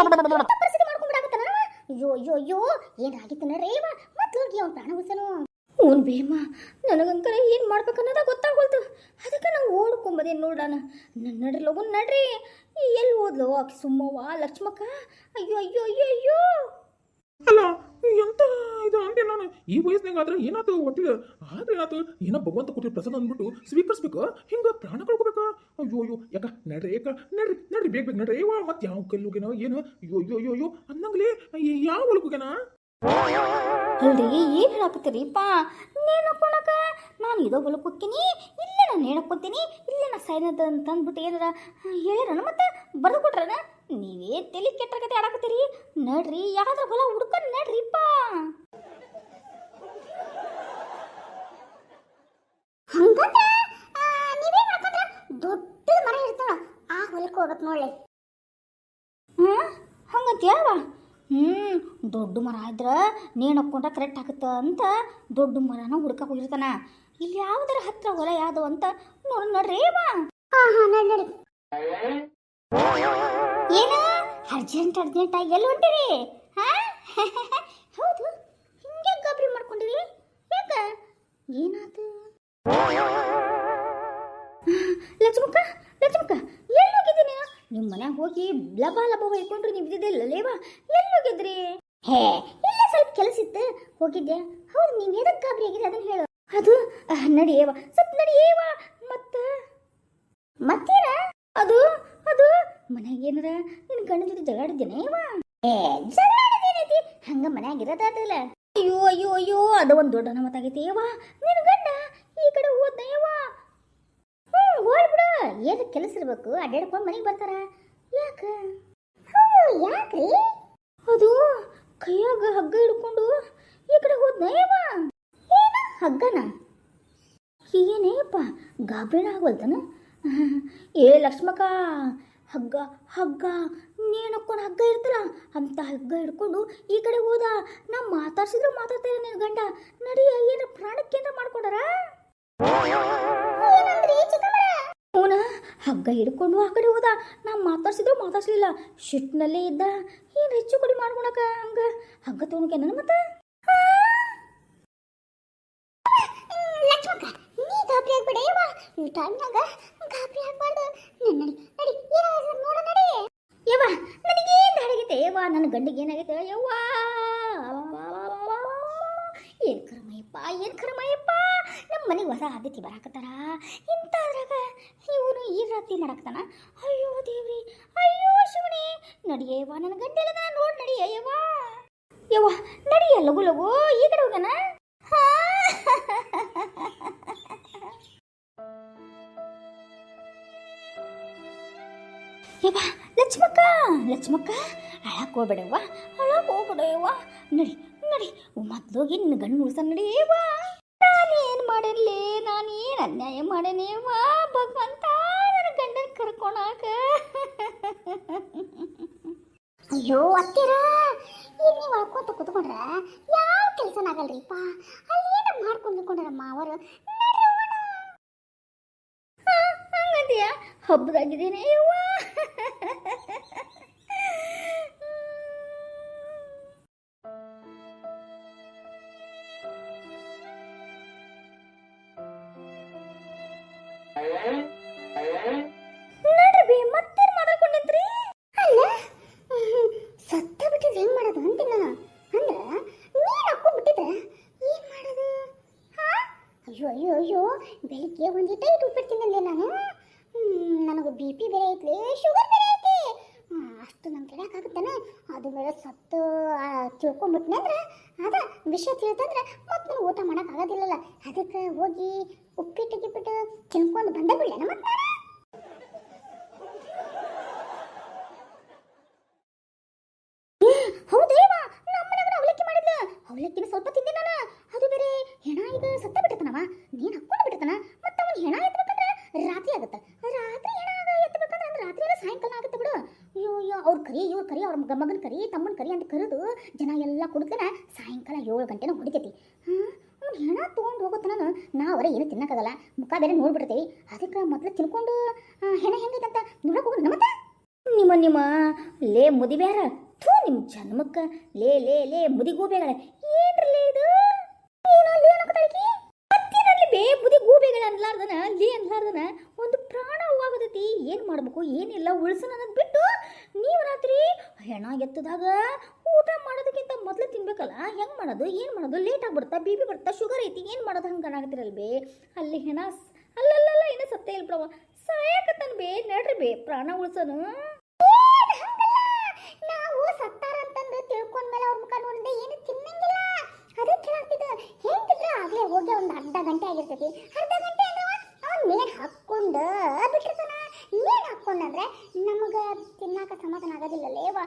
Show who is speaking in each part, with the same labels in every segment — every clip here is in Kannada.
Speaker 1: ಪರಿಸ್ಥಿತಿ ಮಾಡ್ಕೊಂಡ್ಬಿಡಾಕತ್ತಾನ. ಅಯ್ಯೋ ಅಯ್ಯೋ ಅಯ್ಯೋ ಏನಾಗಿತ್ತು ನಡ್ರೇವ ಮತ್ತೆ ಹೋಗಿ ಅವ್ನ ಪ್ರಾಣ ಉಳಿಸನು. ಓನ್ ಭೀಮ ನನಗಂಕರ ಏನು ಮಾಡ್ಬೇಕನ್ನೋದ ಗೊತ್ತಾಗೋಲ್ತು. ಅದಕ್ಕೆ ನಾವು ಓಡ್ಕೊಂಬದೇನು ನೋಡೋಣ. ನಡ್ರಿ ಲಗುನ್ ನಡ್ರಿ. ಎಲ್ಲಿ ಹೋದ್ಲು ಆಕೆ ಸುಮ್ಮವ್ವ ಲಕ್ಷ್ಮಕ್ಕ? ಅಯ್ಯೋ ಅಯ್ಯೋ ಅಯ್ಯೋ ಅಯ್ಯೋ.
Speaker 2: ಅಲ್ಲ ಎಂತ ಇದು ಅಂದೆ ನಾನು ಈ ವಯಸ್ಸಿನಾಗ ಆದ್ರೆ ಏನಾಯ್ತು ಗೊತ್ತಿಲ್ಲ. ಆದ್ರೆ ಏನಾಯ್ತು ಏನೋ ಭಗವಂತ ಕೊಟ್ಟಿರೋ ಪ್ರಸಾದ ಅಂದ್ಬಿಟ್ಟು ಸ್ವೀಕರಿಸ್ಬೇಕು, ಹಿಂಗ ಪ್ರಾಣ ಕಳ್ಕೊಬೇಕಾ? ಅಯ್ಯೋ ಅಯ್ಯೋ ಯಾಕ ನಡ್ರಿ ಯಾಕ ನಡ್ರಿ ನಡ್ರಿ ಬೇಗ ಬೇಗ ನಡ್ರಿ. ಏವ ಮತ್ತೆ ಯಾವ ಕಲ್ಲುಗೇನೋ ಏನು ಅಯ್ಯೋ ಅಯ್ಯೋ ಅಯ್ಯೋ ಅಯ್ಯೋ ಅನ್ನಂಗ್ಲೇ ಯಾವ ಹೊಲಗುಗೇನ?
Speaker 1: ಅಲ್ರಿ ಏನು ಹೇಳಾಕತ್ತೀರಿಪ್ಪ? ನೇಣಕ್ಕೊಳಕ ನಾನು ಇದೋ ಹೊಲಕ್ಕೆ ಹೋಗ್ತೀನಿ, ಇಲ್ಲೇ ನಾನು ನೇಣಕ್ಕೊತೀನಿ, ಇಲ್ಲೇ ನಾ ಸೈನದ ಅಂತ ಅಂದ್ಬಿಟ್ಟು ಏನಾರ ಹೇಳಿರಣ ಮತ್ತೆ ಬರೆದು ಕೊಟ್ರಣ? ನೀವೇ ತಲೆ ಕೆಟ್ಟ ಕತೆ ಆಡಾಕತ್ತೀರಿ. ನಡ್ರಿ ಯಾವ್ದಾರ ಹೊಲ ಹುಡ್ಕೊಂಡು ನಡ್ರಿಪ್ಪ. ಹಂಗಂದ್ರೆ ನೀವೇ ಮಾಡ್ಕೊಂಡ್ರೆ ದೊಡ್ಡ ಮರ ಇರ್ತಾಳ ಆ ಹೊಲಕ್ಕೆ ಹೋಗ್ಬೇಕು ನೋಡ್ಲಿ. ಹಂಗಂತ್ಯಾವ? ದೊಡ್ಡ ಮರ ಇದ್ರೆ ನೇಣು ಹಾಕ್ಕೊಂಡ್ರೆ ಕರೆಕ್ಟ್ ಆಗುತ್ತ ಅಂತ ದೊಡ್ಡ ಮರನ ಹುಡ್ಕಕ್ಕೆ ಹೋಗಿರ್ತಾನ. ಇಲ್ಲಿ ಯಾವ್ದಾರ ಹತ್ರ ಹೊಲ ಯಾವ್ದು ಅಂತ ನಡ್ರೇವಾ. ನಡಿ. ಏನ ಅರ್ಜೆಂಟ್ ಆಗಿ ಎಲ್ಲಿ ಹೊಂಟಿರಿ? ಹೌದು ಹಿಂಗೆ ಗಾಬರಿ ಮಾಡ್ಕೊಂಡಿರಿ ಯಾಕ? ಏನಾಯ್ತು? ಲಕ್ಷ್ಮಕ್ಕ ಲಕ್ಷ್ಮಕ್ಕ ಎಲ್ಲಿ ಹೋಗಿದ್ದೀನಿ? ನಿಮ್ಮ ಮನ್ಯಾಗ ಹೋಗಿ ಲಬ ಲಬ ಹೊಯ್ಕೊಂಡ್ರೆ ನೀವು ಇದ್ದಿದ್ದಿಲ್ಲ ಲೇವಾ? ಎಲ್ಲಿ ಹೋಗಿದ್ರಿ? ಹೇ ಇಲ್ಲ ಸ್ವಲ್ಪ ಕೆಲಸ ಇತ್ತು ಹೋಗಿದ್ದೆ. ಹೌದು ನೀವು ಎದಕ್ಕೆ ಗಾಬರಿ ಆಗಿದೆ ಅದನ್ನ ಹೇಳು. ಅದು ನಡಿಯೇವ ಸ್ವಲ್ಪ ನಡಿಯೇವ. ಮತ್ತೇನ ಅದು ಅದು ಮನ್ಯಾಗ ಏನಾರ ನಿನ್ನ ಗಂಡನ ಜೊತೆ ಜಗಾಡಿದ್ದೇನೇವ? ಜಗಾಡದೇನೈತಿ ಹಂಗ ಮನ್ಯಾಗ ಇರೋದಾದಿಲ್ಲ. ಅಯ್ಯೋ ಅಯ್ಯೋ ಅಯ್ಯೋ ಅದು ಒಂದು ದೊಡ್ಡ ಅನಾಮತ್ತಾಗೈತಿ ಏವ. ನಿನ್ನ ಗಂಡ ಈ ಕಡೆ ಹೋದ್ನೇವ. ಹೋಗ್ಬಿಡ, ಏನು ಕೆಲಸ ಇರ್ಬೇಕು ಅಡ್ಡಾಡ್ಕೊಂಡು ಮನೆಗೆ ಬರ್ತಾರ. ಯಾಕ ಯಾಕ್ರಿ? ಅದು ಕೈಯಾಗ ಹಗ್ಗ ಹಿಡ್ಕೊಂಡು ಈ ಕಡೆ ಹೋದ್ನೇವ. ಏನ ಹಗ್ಗನ? ಏನೇಪ್ಪ ಗಾಬರಿನ ಆಗೋಲ್ತಾನ? ಏ ಲಕ್ಷ್ಮಕ್ಕ ಹಗ್ಗ ಹಗ್ಗ ನೇಣಕ್ಕೊಂಡು ಹಗ್ಗ ಇರ್ತಲ್ಲ ಅಂತ ಹಗ್ಗ ಹಿಡ್ಕೊಂಡು ಈ ಕಡೆ ಹೋದ. ನಾ ಮಾತಾಡ್ಸಿದ್ರು ಮಾತಾಡ್ತಾ ಇಲ್ಲ ನಿನ್ನ ಗಂಡ. ನಡಿಯ ಏನ ಪ್ರಾಣಕ್ಕೇಂದ್ರ ಮಾಡ್ಕೊಂಡಾರ? ಅವನ ಹಗ್ಗ ಹಿಡ್ಕೊಂಡು ಆ ಕಡೆ ಹೋದ. ನಾ ಮಾತಾಡ್ಸಿದ್ರು ಮಾತಾಡ್ಸಲಿಲ್ಲ, ಶಿಟ್ನಲ್ಲೇ ಇದ್ದ. ಏನು ಹೆಚ್ಚು ಕಡಿ ಮಾಡ್ಕೊಳಕ ಹಂಗ ಹಗ್ಗ ತಗೊಂಡ್ಕೆ ನನ್ನ ಮತ್ತೆ ಲಕ್ಷ್ಮಕ್ಕ ನೀ ಗಾಬರಿ ಆಗ್ಬೇಡ ಯವ್ವ. ಈ ಟೈಮ್ನಾಗ ಗಾಬರಿ ಆಗ್ಬಾರ್ದು. ನಡಿ ನಡಿ ಏನಾಗ ನೋಡ ನಡಿ ಯವ್ವ. ನನಗೇನು ಹಾಡಾಗೈತೆ ಯವ್ವ, ನನ್ನ ಗಂಡಿಗೆ ಏನಾಗೈತೆ ಯವ್ವ? ಏನು ಕರ್ಮಯ್ಯಪ್ಪ ಏನು ಕರ್ಮಯ್ಯಪ್ಪ. ನಮ್ಮ ಮನೆಗೆ ಹೊಸ ಆದ್ಯತೆ ಬರಾಕತ್ತಾರ. ಇಂಥದ್ರಾಗ ಇವನು ಈ ರಾತ್ರಿ ಮಾಡಾಕತ್ತಾನ. ಅಯ್ಯೋ ದೇವ್ರಿ ಅಯ್ಯೋ ಶಿವನೇ. ನಡಿಯವ್ವ ನನ್ನ ಗಂಟೆಲ್ಲ ನೋಡಿ ನಡಿಯವ್ವ. ಯವ್ವ ನಡಿಯ ಲಗು ಲಗು ಈ ಕಡೆ ಹೋಗಣ. ಯವ್ವ ಲಕ್ಷ್ಮಕ್ಕ ಲಕ್ಷ್ಮಕ್ಕ ಅಳಕ್ಕೆ ಹೋಗ್ಬೇಡವ್ವ, ಅಳಕ್ಕೆ ಹೋಗ್ಬೇಡವ್ವ. ನಡಿ ನಡಿ ಮೊದ್ಲೋಗಿ ನಿನ್ನ ಗಂಡು ಉಳ್ಸ ನಡಿಯವ್ವ. ನಾನೇನು ಮಾಡಲಿ, ನಾನೇನು ಅನ್ಯಾಯ ಮಾಡೇನೇವ್ವ ಭಗವಂತ ನನ್ನ ಗಂಡನ ಕರ್ಕೊಳಕ. ಅಯ್ಯೋ ಅತ್ತೀರ ಈಗ ನೀವು ಅಳ್ಕೊಂತ ಕೂತ್ಕೊಂಡ್ರ ಯಾವ ಕೆಲಸನಾಗಲ್ರಿಪ್ಪ. ಅಲ್ಲಿ ಏನ ಮಾಡ್ಕೊಂಡು ನಿಂತ್ಕೊಂಡ್ರ ಮಾವರು. ಹಂಗಂತೀಯ ಹಬ್ಬದಾಗಿದ್ದೇನೆ ಯವ್ವ. ನಡ್ರಿ ಮತ್ತೇನು ಮಾತಾಡ್ಕೊಂಡಿದ್ರಿ? ಅಲ್ಲ ಸತ್ತ ಬಿಟ್ಟಿದ್ರೆ ಹೆಂಗ್ ಮಾಡೋದು ಅಂತಿಲ್ಲ ನಾನು. ಅಂದ್ರೆ ನೀನು ಹಾಕೊಂಡ್ಬಿಟ್ಟಿದ್ರೆ ಏನು ಮಾಡೋದು? ಅಯ್ಯೋ ಅಯ್ಯೋ ಅಯ್ಯೋ ಬೆಳಿಗ್ಗೆ ಒಂದಿಟ್ಟ ಇಟ್ಟು ಉಪ್ಪಿಟ್ಟು ತಿನ್ನಂದೆ ನಾನು. ನನಗೆ ಬಿ ಪಿ ಬೇರೆ ಐತ್ಲಿ, ಶುಗರ್ ಬೇರೆ ಐತಿ. ಅಷ್ಟು ನಮ್ಮ ಕೆಡಕ್ಕಾಗುತ್ತಾನೆ. ಅದು ಬೇರೆ ಸತ್ತು ತಿಳ್ಕೊಂಬಿಟ್ನೆ ಅಂದ್ರೆ ಅದ ವಿಷಯ ತಿಳ್ತಂದ್ರೆ ಮತ್ತೆ ನಾನು ಊಟ ಮಾಡೋಕ್ಕಾಗೋದಿಲ್ಲಲ್ಲ. ಅದಕ್ಕೆ ಹೋಗಿ ಉಪ್ಪಿಟ್ಟು ಗಿಪ್ಪಿಟ್ಟು ತಿನ್ಕೊಂಡು ಬಂದೇ ಬಿಡ್ಲೇನ ಮತ್ತೆ ನಾನು. ಹೌದೇವ ನಮ್ಮನೆಗೂ ಅವಲಕ್ಕಿ ಮಾಡಿದ್ಲ. ಅವಲಕ್ಕಿನ ಸ್ವಲ್ಪ ತಿಂದೆ ನಾನು. ಅದು ಬೇರೆ ಹೆಣ ಈಗ ಸತ್ತ ಬಿಟ್ಟಿರ್ತಾನವ, ನೀನು ಹಾಕೊಂಡು ಬಿಟ್ಟಿರ್ತಾನ. ಮತ್ತೆ ಅವನು ಹೆಣ ಎತ್ತಬೇಕಂದ್ರೆ ರಾತ್ರಿ ಆಗುತ್ತೆ. ರಾತ್ರಿ ಹೆಣ ಎತ್ತಬೇಕಂದ್ರೆ ಅಂದ್ರೆ ರಾತ್ರಿ ಎಲ್ಲ ಸಾಯಂಕಾಲ ಆಗುತ್ತೆ ಬಿಡು. ಅಯ್ಯೋ ಅಯ್ಯೋ ಅವ್ರ ಕರಿ ಇವ್ರ ಕರಿ ಅವ್ರ ಮಗನ ಕರಿ ತಮ್ಮನ ಕರಿ ಅಂತ ಕರೆದು ಜನ ಎಲ್ಲ ಕುಡಿದ್ಕನ ಸಾಯಂಕಾಲ 7 ಗಂಟೆನ ಹೊಡಿತೈತಿ. ಅವ್ನು ಹೆಣ ತೊಗೊಂಡು ಹೋಗುತ್ತಾನ. ನಾವರ ಏನು ತಿನ್ನಕ್ಕಾಗಲ್ಲ, ಮುಖ ಬೇರೆ ನೋಡ್ಬಿಡ್ತೇವೆ. ಅದಕ್ಕೆ ಮೊದಲು ತಿನ್ಕೊಂಡು ಹೆಣ ಹೆಂಗೈತಂತ ನೋಡಕ್ ಹೋಗೋಣ ಮತ್ತೆ. ನಿಮ್ಮ ಲೇ ಮುದಿಬ್ಯಾರ ಥೂ ನಿಮ್ಮ ಜನ್ಮಕ್ಕ ಲೇ ಲೇ ಲೇ ಮುದಿಗೂಬೆಗಳ ಏನ್ರಲ್ಲೇ ಇದು ಏನೋ ಲೇ ಅನ್ನಕತ್ತಾಳಕಿ ಮತ್ತೇನಲ್ಲಿ ಬೇ ಮುದಿಗೂಬೆಗಳ ಅನ್ಲಾರ್ದನ ಲೇ ಅನ್ಲಾರ್ದನ ಒಂದು ಪ್ರಾಣ ಹೋಗತೈತಿ ಏನು ಮಾಡ್ಬೇಕು ಏನಿಲ್ಲ ಉಳ್ಸನ ಅನ್ನೋದು ಬಿಟ್ಟು ನೀವು ರಾತ್ರಿ ಹೆಣ ಎತ್ತದಾಗ ಊಟ ಮಾಡೋದಕ್ಕಿಂತ ಮೊದಲು ತಿನ್ಬೇಕಲ್ಲ ಹೆಂಗೆ ಮಾಡೋದು ಏನು ಮಾಡೋದು ಲೇಟ್ ಆಗ್ಬಿಡ್ತಾ ಬಿ ಪಿ ಬರ್ತಾ ಶುಗರ್ ಐತಿ ಏನು ಮಾಡೋದು ಹಂಗೆ ಕಾಣಾಕತ್ತಿರಲ್ ಬೇ ಅಲ್ಲಿ ಹೆಣ ಅಲ್ಲಲ್ಲ ಇನ್ನೂ ಸತ್ತೇ ಇಲ್ಲ ಪ್ರವ ಸಾಯಕತ್ತನ್ ಬೇ ನಡ್ರಿ ಬೇ ಪ್ರಾಣ ಉಳ್ಸನು ನಾವು ಸತ್ತಾರ ಅಂತಂದು ತಿಳ್ಕೊಂಡ್ಮೇಲೆ ಅವ್ರ ಮುಖ ನೋಡಿದ್ರೆ ಏನು ತಿನ್ನಂಗಿಲ್ಲ ಅದಕ್ಕೆ ಹೇಳ್ತಿದ್ದ ಹೆಂಗಿದ್ರ ಆಗ್ಲೇ ಹೋಗಿ ಒಂದು ಅರ್ಧ ಗಂಟೆ ಆಗಿರ್ತೈತಿ ಅರ್ಧ ಗಂಟೆ ಅಂದ್ರೆ ಅವ್ನು ಮೇಣ್ ಹಾಕ್ಕೊಂಡು ಬಿಟ್ಟಿರ್ತಾನ ಮೇಣ್ ಹಾಕ್ಕೊಂಡ್ರೆ ನಮಗೆ ತಿನ್ನಾಕ ಸಮಾಧಾನ ಆಗೋದಿಲ್ಲಲೇವ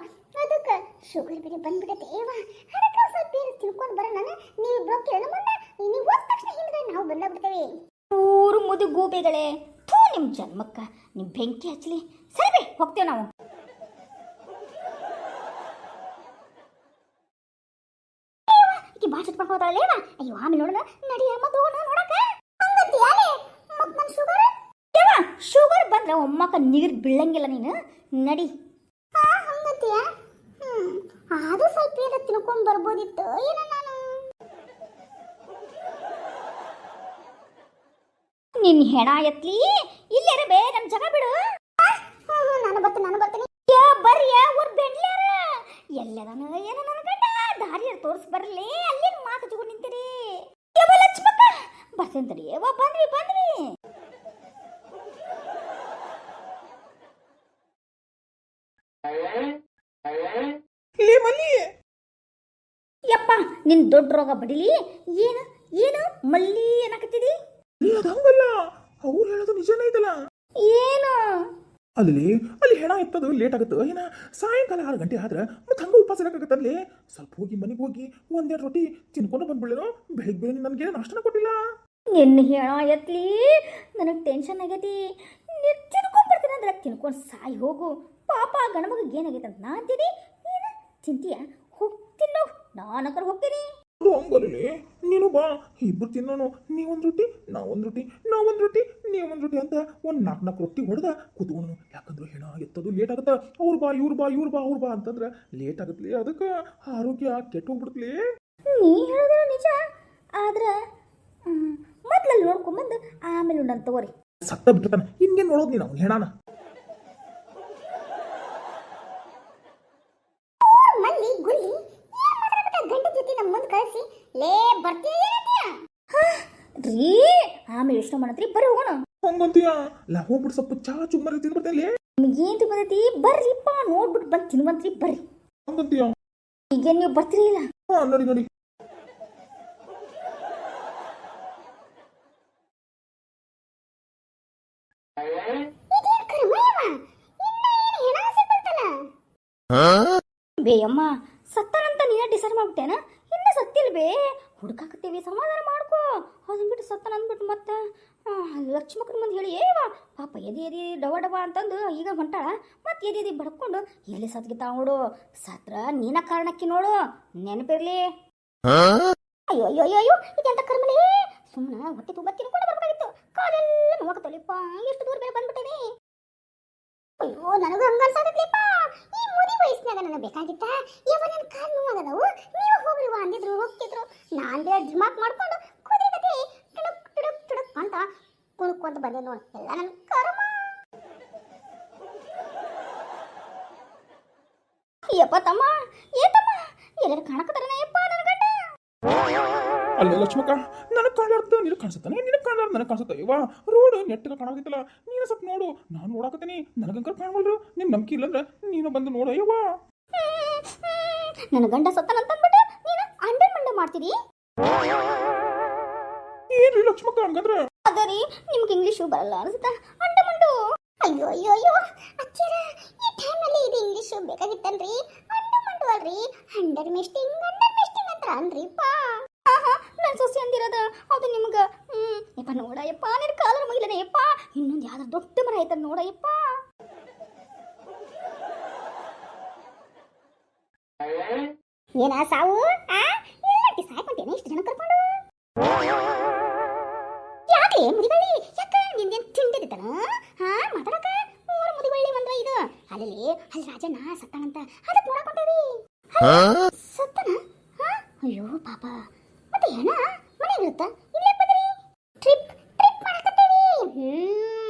Speaker 1: ಅದಕ್ಕೆ ಶುಗರ್ ಬೇರೆ ಬಂದ್ಬಿಡತ್ತೇವ ಅದಕ್ಕೆ ಸ್ವಲ್ಪ ಬೇರೆ ತಿನ್ಕೊಂಡು ಬರೋಣ ನೀವು ಇಬ್ಬರು ಕೇಳೋ ಮುಂದೆ ನೀವು ಹೋದ ತಕ್ಷಣ ಹಿಂದೆ ನಾವು ಬಂದಾಗ್ಬಿಡ್ತೇವೆ ಊರು ಮುದು ಗೂಬೆಗಳೇ ಥೂ ನಿಮ್ಮ ಜನ್ಮಕ್ಕ ನಿಮ್ಮ ಬೆಂಕಿ ಹಚ್ಚಲಿ ಸರಿ ಹೋಗ್ತೇವೆ ನಾವು ಭಾಷೆ ಮಾಡ್ಕೋತಾಳೇವ ಅಯ್ಯೋ ಆಮೇಲೆ ನೋಡೋಣ ನಡಿಯ ಮತ್ತೆ ಹೋಗೋಣ ನೋಡಕ ಮತ್ತೆ ನನ್ನ ಶುಗರ್ ಬಂದ್ರೆ ಒಮ್ಮಕ್ಕ ನೀರು ಬೀಳಂಗಿಲ್ಲ ನೀನು ನಡಿ ಹಂಗಂತೀಯ ಅದು ಸ್ವಲ್ಪ ಏನೋ ತಿನ್ಕೊಂಡ್ ಬರ್ಬೋದಿತ್ತು ಏನೋ ನಾನು ನಿನ್ ಹೆಣ ಎತ್ಲಿ ಇಲ್ಲೇರ ಬೇ ನನ್ನ ಜಾಗ ಬಿಡು ನಾನು ಬರ್ತೀನಿ ಬರ್ರಿಯ ಊರ್ ಬೆಂಡ್ಲ್ಯಾರ ಎಲ್ಲದನ ಏನೋ ನನ್ನ ಗಂಡ ದಾರಿಯ ತೋರ್ಸ್ ಬರ್ಲಿ ಅಲ್ಲೇನು ಮಾತು ತಗೊಂಡು ನಿಂತೀರಿ ಲಕ್ಷ್ಮಕ್ಕ ಬರ್ತೇನೆ ತಡಿ ಬಂದ್ವಿ
Speaker 2: ಲೇ ಮಲ್ಲಿ
Speaker 1: ಯಪ್ಪ ನಿನ್ ದೊಡ್ಡ ರೋಗ ಬಡಿಲಿ ಏನು ಏನು ಮಲ್ಲಿ ಅನ್ನಕತ್ತಿದಿ
Speaker 2: ಅದು ಹಂಗಲ್ಲ ಅವ್ರು ಹೇಳೋದು ನಿಜನೇ ಇದಲ್ಲ
Speaker 1: ಏನು
Speaker 2: ಅಲ್ಲಿ ಹೆಣ ಎತ್ತದು ಲೇಟ್ ಆಗುತ್ತೆ ಏನ ಸಾಯಂಕಾಲ 6 ಗಂಟೆ ಆದ್ರೆ ಮತ್ತೆ ಹಂಗ ಉಪವಾಸ ಇರಕಾಗತ್ತಲ್ಲಿ ಸ್ವಲ್ಪ ಹೋಗಿ ಮನೆಗೆ ಹೋಗಿ ಒಂದೆರಡು ರೊಟ್ಟಿ ತಿನ್ಕೊಂಡು ಬಂದ್ಬಿಡೇನೋ ಬೆಳಿಗ್ಗೆ ನನಗೆ ನಾಷ್ಟನ ಕೊಟ್ಟಿಲ್ಲ
Speaker 1: ನಿನ್ನ ಹೆಣ ಎತ್ಲಿ ನನಗೆ ಟೆನ್ಷನ್ ಆಗೈತಿ ತಿನ್ಕೊಂಡ್ಬರ್ತೀನಿ ಅಂದ್ರೆ ತಿನ್ಕೊಂಡು ಸಾಯಿ ಹೋಗು ಪಾಪ ಗಣಮಗಿಗೆ ಏನಾಗೈತೆ ಅಂತ ನಾ ಅಂತೀನಿ ನೀನು ತಿಂತೀಯ ಹೋಗ್ತೀನಿ ನಾನು ಹೋಗ್ತೀನಿ
Speaker 2: ಹಂಗಲ್ಲಿ ನೀನು ಬಾ ಇಬ್ಬರು ತಿನ್ನೋಣ ನೀವೊಂದು ರೊಟ್ಟಿ ನಾವೊಂದು ರೊಟ್ಟಿ ನೀವೊಂದು ರೊಟ್ಟಿ ಅಂತ ಒಂದು 4 ರೊಟ್ಟಿ ಹೊಡೆದ ಕೂತ್ಕೊಂಡು ಯಾಕಂದ್ರೆ ಹೆಣ ಎತ್ತದು ಲೇಟ್ ಆಗುತ್ತೆ ಅವ್ರು ಬಾ ಅವ್ರು ಬಾ ಅಂತಂದ್ರೆ ಲೇಟ್ ಆಗುತ್ತಲಿ ಅದಕ್ಕೆ ಆರೋಗ್ಯ ಕೆಟ್ಟು ಹೋಗ್ಬಿಡ್ತಲಿ
Speaker 1: ನೀ ಹೇಳೋದು ನಿಜ ಆದ್ರೆ ಮೊದ್ಲಲ್ಲಿ ನೋಡ್ಕೊಂಬಂದು ಆಮೇಲೆ ಉಂಡಂತ ತಗೋರಿ
Speaker 2: ಸತ್ತ ಬಿಟ್ಟಿರ್ತಾನೆ ಇನ್ನೇನು ನೋಡೋದು ನೀನು ಅವ್ನು ಹೆಣಾನ
Speaker 1: ಮಲ್ಲಿ ಗುಲ್ಲಿ ಗಂಡ ಜೊತೆ ನಮ್ಮ ಮುಂದೆ ಕಳಿಸಿ ಲೇ ಬರ್ತೀಯ ರೀ ಆಮೇಲೆ ಯೋಚನೆ ಮಾಡತ್ರಿ ಬರ್ರಿ ಹೋಗೋಣ
Speaker 2: ಹಂಗಂತೀಯ ಲಾ ಹೋಗ್ಬಿಟ್ಟು ಸ್ವಲ್ಪ ಚಾ ಚುಮ್ಮರಿ ತಿನ್ಬಿಡ್ತೇನೆ
Speaker 1: ನಿಮಗೇನು ತಿನ್ಬಂದೈತಿ ಬರ್ರಿಪ್ಪ ನೋಡ್ಬಿಟ್ಟು ಬಂದು ತಿನ್ವಂತ್ರಿ ಬರ್ರಿ
Speaker 2: ಹಂಗಂತೀಯ
Speaker 1: ಈಗ ನೀವು ಬರ್ತೀರಿ ಇಲ್ಲ
Speaker 2: ನಡಿ
Speaker 1: ಬೇಯಮ್ಮ ಸತ್ತಾರಂತ ನೀನೇ ಡಿಸೈಡ್ ಮಾಡ್ಬಿಟ್ಟೇನ ಇನ್ನ ಸತ್ತಿಲ್ ಬೇ ಹುಡುಕಾಕತ್ತೀವಿ ಸಮಾಧಾನ ಮಾಡ್ಕೋ ಅದನ್ನ ಬಿಟ್ಟು ಸತ್ತನ ಅಂದ್ಬಿಟ್ಟು ಮತ್ತೆ ಲಕ್ಷ್ಮಕ್ಕನ ಮುಂದೆ ಹೇಳಿ ಏವ ಪಾಪ ಎದಿ ಡವ ಅಂತಂದು ಈಗ ಹೊಂಟಾಳ ಮತ್ತೆ ಎದಿ ಬಡ್ಕೊಂಡು ಎಲ್ಲಿ ಸತ್ಗಿತ್ತ ನೋಡು ಸತ್ರ ನೀನ ಕಾರಣಕ್ಕಿ ನೋಡು ನೆನಪಿರ್ಲಿ ಅಯ್ಯೋ ಅಯ್ಯೋ ಅಯ್ಯೋ ಇದೆಂತ ಕರ್ಮಲಿ ಸುಮ್ಮನೆ ಹೊಟ್ಟೆ ತುಂಬ ತಿನ್ಕೊಂಡು ಬರ್ಬೇಕಾಗಿತ್ತು ಕಾಲೆಲ್ಲ ನೋವಾಕತ್ತಲಿಪ್ಪ ಎಷ್ಟು ದೂರ ಬೇರೆ ಬಂದ್ಬಿಟ್ಟೇನಿ ಅಯ್ಯೋ ನನಗೂ ಹಂಗ ಅನ್ಸಾಕತ್ಲಿಪ್ಪ ಈ ಮುದಿ ವಯಸ್ಸಿನಾಗ ನನಗೆ ಬೇಕಾಗಿತ್ತ ಯಾವ ನನ್ನ ಕಾಲು ನೋವಾಗದವು ನೀವು ಹೋಗ್ರಿವ ಅಂದಿದ್ರು ಹೋಗ್ತಿದ್ರು ನಾನೇ ಡಿಮಾಕ್ ಮಾಡ್ಕೊಂಡು ಕುದುರೆ ಟುಡುಕ್ ಅಂತ ಕುಣ್ಕೊಂತ ಬಂದೆ ನೋಡಿ ಎಲ್ಲ ನನ್ನ ಕರ್ಮ ಯಪ್ಪ ತಮ್ಮ ಏತಮ್ಮ ಎಲ್ಲರೂ ಕಾಣಕತ್ತಾರನ ಯಪ್ಪ ನನ್ನ ಗಂಡ
Speaker 2: ಅಲ್ಲ ಲಕ್ಷ್ಮಕ್ಕ ನನಗೆ ಕಾಣಲಾರ್ದ ನಿನಗೆ ಕಾಣಿಸುತ್ತಾನೆ ನಿನಗೆ ಕಾಣಲಾರ್ದ ನನಗೆ ಕಾಣಿಸುತ್ತೆ ಇವಾ ರೋಡ್ ನೆಟ್ಟಗೆ ಕಾಣಾಕತ್ತಿಲ್ಲ ನೀನು ಸ್ವಲ್ಪ ನೋಡು ನಾನು ನೋಡಾಕತ್ತೀನಿ ನನಗಂಕರ್ ಕಾಣವಲ್ರು ನಿನ್ ನಂಬಿಕೆ ಇಲ್ಲಂದ್ರೆ ನೀನು ಬಂದು ನೋಡು ಅಯ್ಯವ್ವ
Speaker 1: ನನ್ನ ಗಂಡ ಸತ್ತನಂತಂದ್ಬಿಟ್ಟು ನೀನು ಅಂಡರ್ ಮಾಡ್ತೀರಿ
Speaker 2: ಏನ್ರಿ ಲಕ್ಷ್ಮಕ್ಕ ಹಂಗಂದ್ರ
Speaker 1: ಅದರಿ ನಿಮ್ಗೆ ಇಂಗ್ಲಿಷು ಬರಲ್ಲ ಅನ್ಸುತ್ತಾ ಅಂಡಮಂಡು ಅಯ್ಯೋ ಅಯ್ಯೋ ಅಯ್ಯೋ ಅಚ್ಚರ ಈ ಟೈಮಲ್ಲಿ ಇದು ಇಂಗ್ಲಿಷು ಬೇಕಾಗಿತ್ತನ್ರಿ ಅಂಡಮಂಡು ಅಲ್ರಿ ಅಂಡರ್ ಮಿಸ್ಟಿಂಗ್ ಅಂತ ಅನ್ರಿಪ್ಪ ನನ್ನ ಸೊಸೆ ಅಂದಿರೋದ ಅದು ನಿಮ್ಗೆ ಯಪ್ಪ ನೋಡಯ್ಯಪ್ಪ ನಿನ್ನ ಕಾಲರ್ ಮುಗಿಲನೆ ಯಪ್ಪ ಇನ್ನೊಂದು ಯಾವ್ದಾರು ದೊಡ್ಡ ಮರ ಆಯ್ತ ನೋಡಯ್ಯಪ್ಪ ಏನ ಸಾವು ಎಲ್ಲಾಟಿ ಸಾಯ್ಕೊಂತೇನೆ ಇಷ್ಟು ಜನ ಕರ್ಕೊಂಡು ಯಾಕೆ ಮುದಿಗಳ್ಳಿ ಯಾಕೆ ನಿಂದೇನು ತಿಂಡಿದಿತ್ತನ ಮಾತಾಡಕ ಮೂರು ಮುದಿಗಳ್ಳಿ ಬಂದ್ರ ಇದು ಅಲ್ಲಿ ಅಲ್ಲಿ ರಾಜಣ್ಣ ಸತ್ತಾನಂತ ಅದಕ್ಕೆ ನೋಡಕ್ ಹೊಂಟೇವಿ. ಸತ್ತನ? ಅಯ್ಯೋ ಪಾಪ. ಮತ್ತೆ ಹೆಣ ಮನೆಗೆ ಇರುತ್ತಾ? ಇಲ್ಲೇ ಬಂದ್ರಿ ಟ್ರಿಪ್ ಮಾಡಕತ್ತೇವಿ.